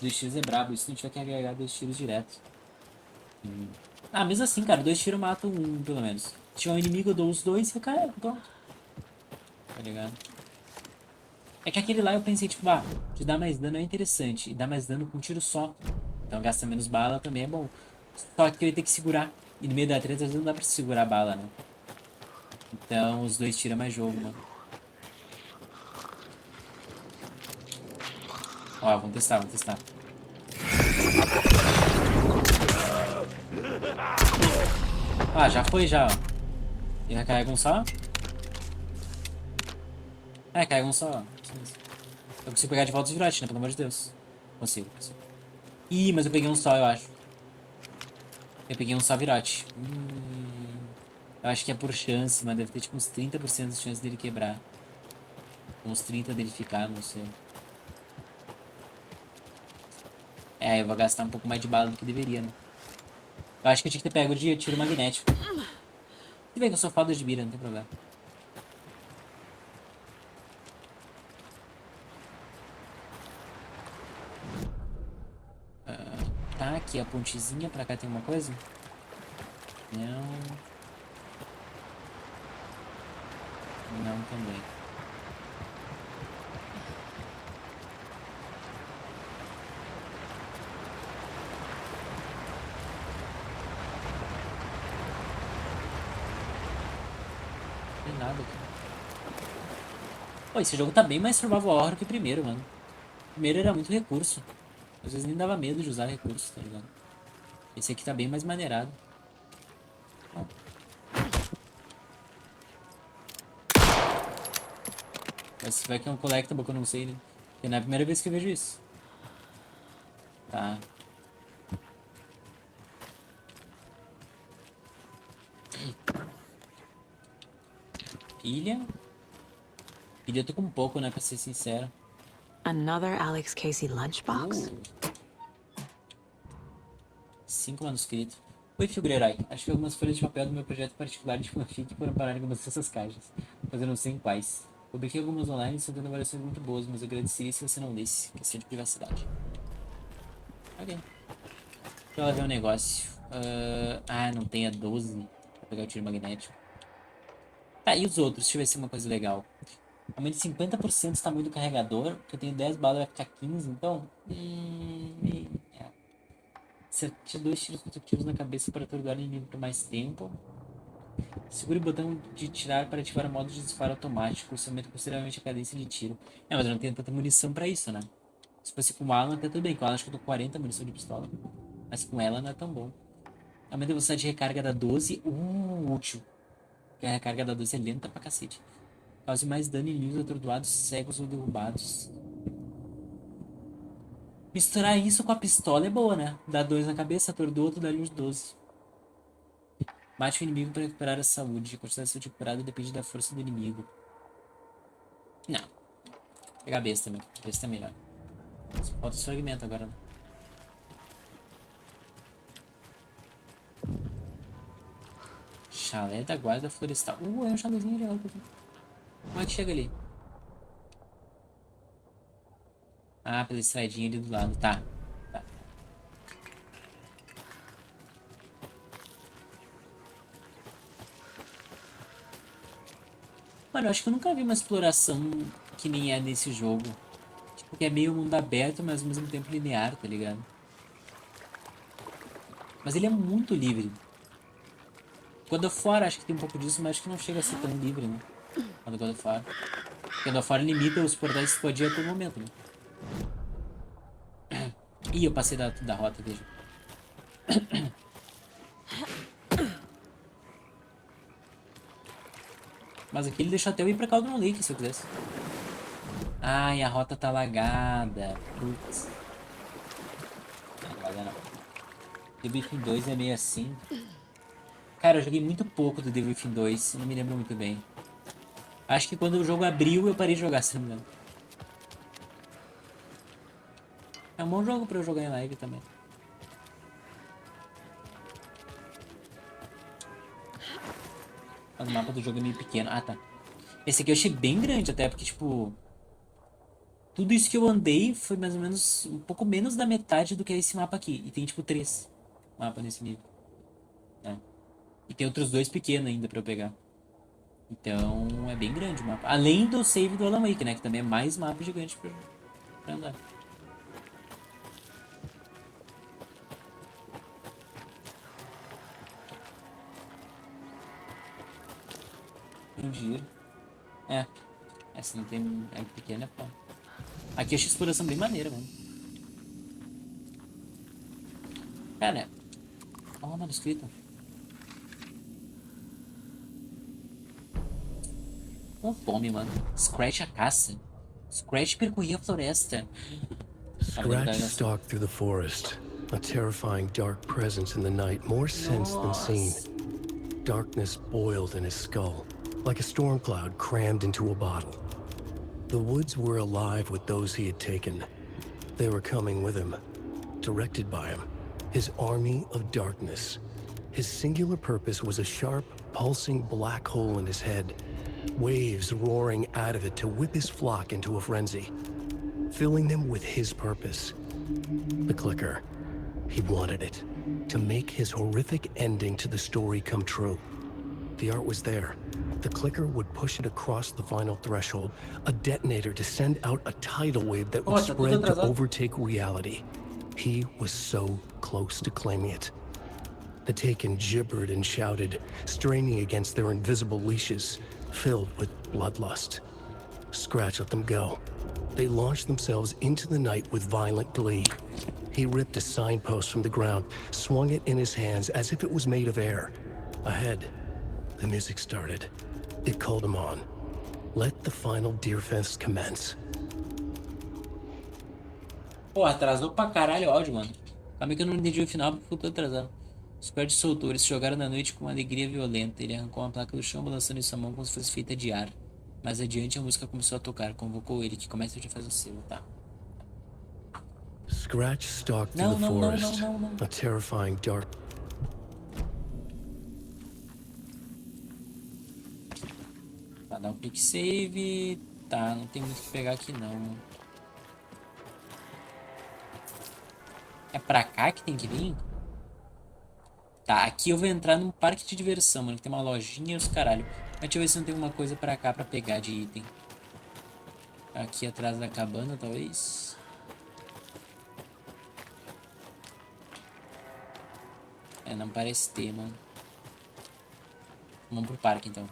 2 tiros é brabo, isso não tiver que agregar 2 tiros direto. Ah, mesmo assim, cara, 2 tiros matam um, pelo menos. Se tiver um inimigo, eu dou os 2 e recarrego, pronto. Tá ligado? É que aquele lá eu pensei, tipo, de dar mais dano é interessante. E dar mais dano com um tiro só. Então gasta menos bala também é bom. Só que eu ia ter que segurar. E no meio da treta, às vezes não dá pra segurar a bala, né? Então os 2 tiros é mais jogo, mano. Ó, vamos testar, vamos testar. Ah, já foi, já, ó. E recarrega um só? É, carrega um só, ó. Eu consigo pegar de volta os virotes, né? Pelo amor de Deus. Consigo. Ih, mas eu peguei um só, eu acho. Eu peguei um só virote. Eu acho que é por chance, mas deve ter tipo uns 30% de chance dele quebrar. Uns 30% dele ficar, não sei. É, eu vou gastar um pouco mais de bala do que deveria, né? Eu acho que eu tinha que ter pego de tiro magnético. Se bem que eu sou foda de mira, não tem problema. Tá, aqui a pontezinha. Pra cá tem uma coisa? Não. Não também. Não tem nada aqui. Pô, esse jogo tá bem mais survival horror que o primeiro, mano. O primeiro era muito recurso. Às vezes nem dava medo de usar recurso, tá ligado? Esse aqui tá bem mais maneirado. Ó. Esse vai que é um collectible que eu não sei, né? Porque não é a primeira vez que eu vejo isso. Tá. Pilha. Pilha eu tô com um pouco, né? Pra ser sincero. Another Alex Casey lunchbox? 5 manuscritos. Oi, figura-herói. Acho que algumas folhas de papel do meu projeto particular de fanfic foram parar em algumas dessas caixas. Mas eu não sei em quais. Publiquei algumas online e estão tendo avaliações muito boas, mas eu agradeceria se você não lesse. Questão de privacidade. Ok. Deixa eu lá ver um negócio. Não tem a 12 pra pegar o tiro magnético. Tá, e os outros? Deixa eu ver se é uma coisa legal. Aumenta 50% o tamanho do carregador, que eu tenho 10 balas, vai ficar 15, então... Acerte 2 tiros consecutivos na cabeça para atordoar o inimigo por mais tempo. Segure o botão de tirar para ativar o modo de disparo automático. Isso aumenta consideravelmente a cadência de tiro. Mas eu não tenho tanta munição pra isso, né? Se fosse com o Alan, até tudo bem. Com o Alan, acho que eu tô com 40 munição de pistola. Mas com ela não é tão bom. Aumenta a velocidade de recarga da 12. Útil. Porque a recarga da 12 é lenta pra cacete. Cause mais dano em inimigos atordoados, cegos ou derrubados. Misturar isso com a pistola é boa, né? Dá 2 na cabeça, atordoa, tu dá-lhe uns 12. Mate o inimigo para recuperar a saúde. A quantidade de saúde recuperada depende da força do inimigo. Não. Vou pegar a besta também. A besta é melhor. Só falta os fragmentos agora, né? Chalé da guarda florestal. É um chalézinho legal. Como é que chega ali? Ah, pela estradinha ali do lado. Tá. Mano, eu acho que eu nunca vi uma exploração que nem é nesse jogo. Tipo, que é meio mundo aberto, mas ao mesmo tempo linear, tá ligado? Mas ele é muito livre. God of War acho que tem um pouco disso, mas acho que não chega a ser tão livre, né? Quando God of War. God of War limita os portais de explodir a todo momento, né? Ih, eu passei da rota, veja. Mas aqui ele deixou até eu ir pra Cauldron Lake, se eu quisesse. Ai, a rota tá lagada. Putz. Não, laga não. The Within 2 é meio assim. Cara, eu joguei muito pouco do The Within 2, não me lembro muito bem. Acho que quando o jogo abriu, eu parei de jogar, se não me engano. É um bom jogo pra eu jogar em live também. Mas o mapa do jogo é meio pequeno. Ah, tá. Esse aqui eu achei bem grande até, porque, tipo... Tudo isso que eu andei foi mais ou menos um pouco menos da metade do que é esse mapa aqui. E tem, tipo, 3 mapas nesse nível. Né? E tem outros 2 pequenos ainda pra eu pegar. Então, é bem grande o mapa. Além do save do Alan Wake, né? Que também é mais mapa gigante pra andar. Um dia. É. Essa não tem... É pequena, é pô. Aqui eu achei a exploração bem maneira, mano. Cara... Ó, o manuscrito. Com fome, mano. Scratch a caça. Scratch percorria a floresta. Scratch stalked through the forest, a terrifying dark presence in the night, more sensed than seen. Darkness boiled in his skull, like a storm cloud crammed into a bottle. The woods were alive with those he had taken. They were coming with him, directed by him. His army of darkness. His singular purpose was a sharp, pulsing black hole in his head, waves roaring out of it to whip his flock into a frenzy, filling them with his purpose. The clicker. He wanted it, to make his horrific ending to the story come true. The art was there. The clicker would push it across the final threshold, a detonator to send out a tidal wave that would spread to overtake reality. He was so close to claiming it. The Taken gibbered and shouted, straining against their invisible leashes, filled with bloodlust. Scratch let them go. They launched themselves into the night with violent glee. He ripped a signpost from the ground, swung it in his hands as if it was made of air. Ahead, the music started. It called him on. Let the final Deer Fest commence. Pô, atrasou pra caralho o áudio, mano. Calma aí que eu não entendi o final porque eu tô atrasado. Os Squad soltou, eles se jogaram na noite com uma alegria violenta. Ele arrancou uma placa do chão, balançando em sua mão como se fosse feita de ar. Mais adiante, a música começou a tocar. Convocou ele, que começa a fazer o seu, tá? Scratch stalked through the forest, a terrifying dark. Tá, dá um quick save. Tá, não tem muito o que pegar aqui não. É pra cá que tem que vir? Tá, aqui eu vou entrar num parque de diversão, mano. Que tem uma lojinha e os caralho. Mas deixa eu ver se não tem alguma coisa pra cá pra pegar de item. Aqui atrás da cabana, talvez. É, não parece ter, mano. Vamos pro parque, então.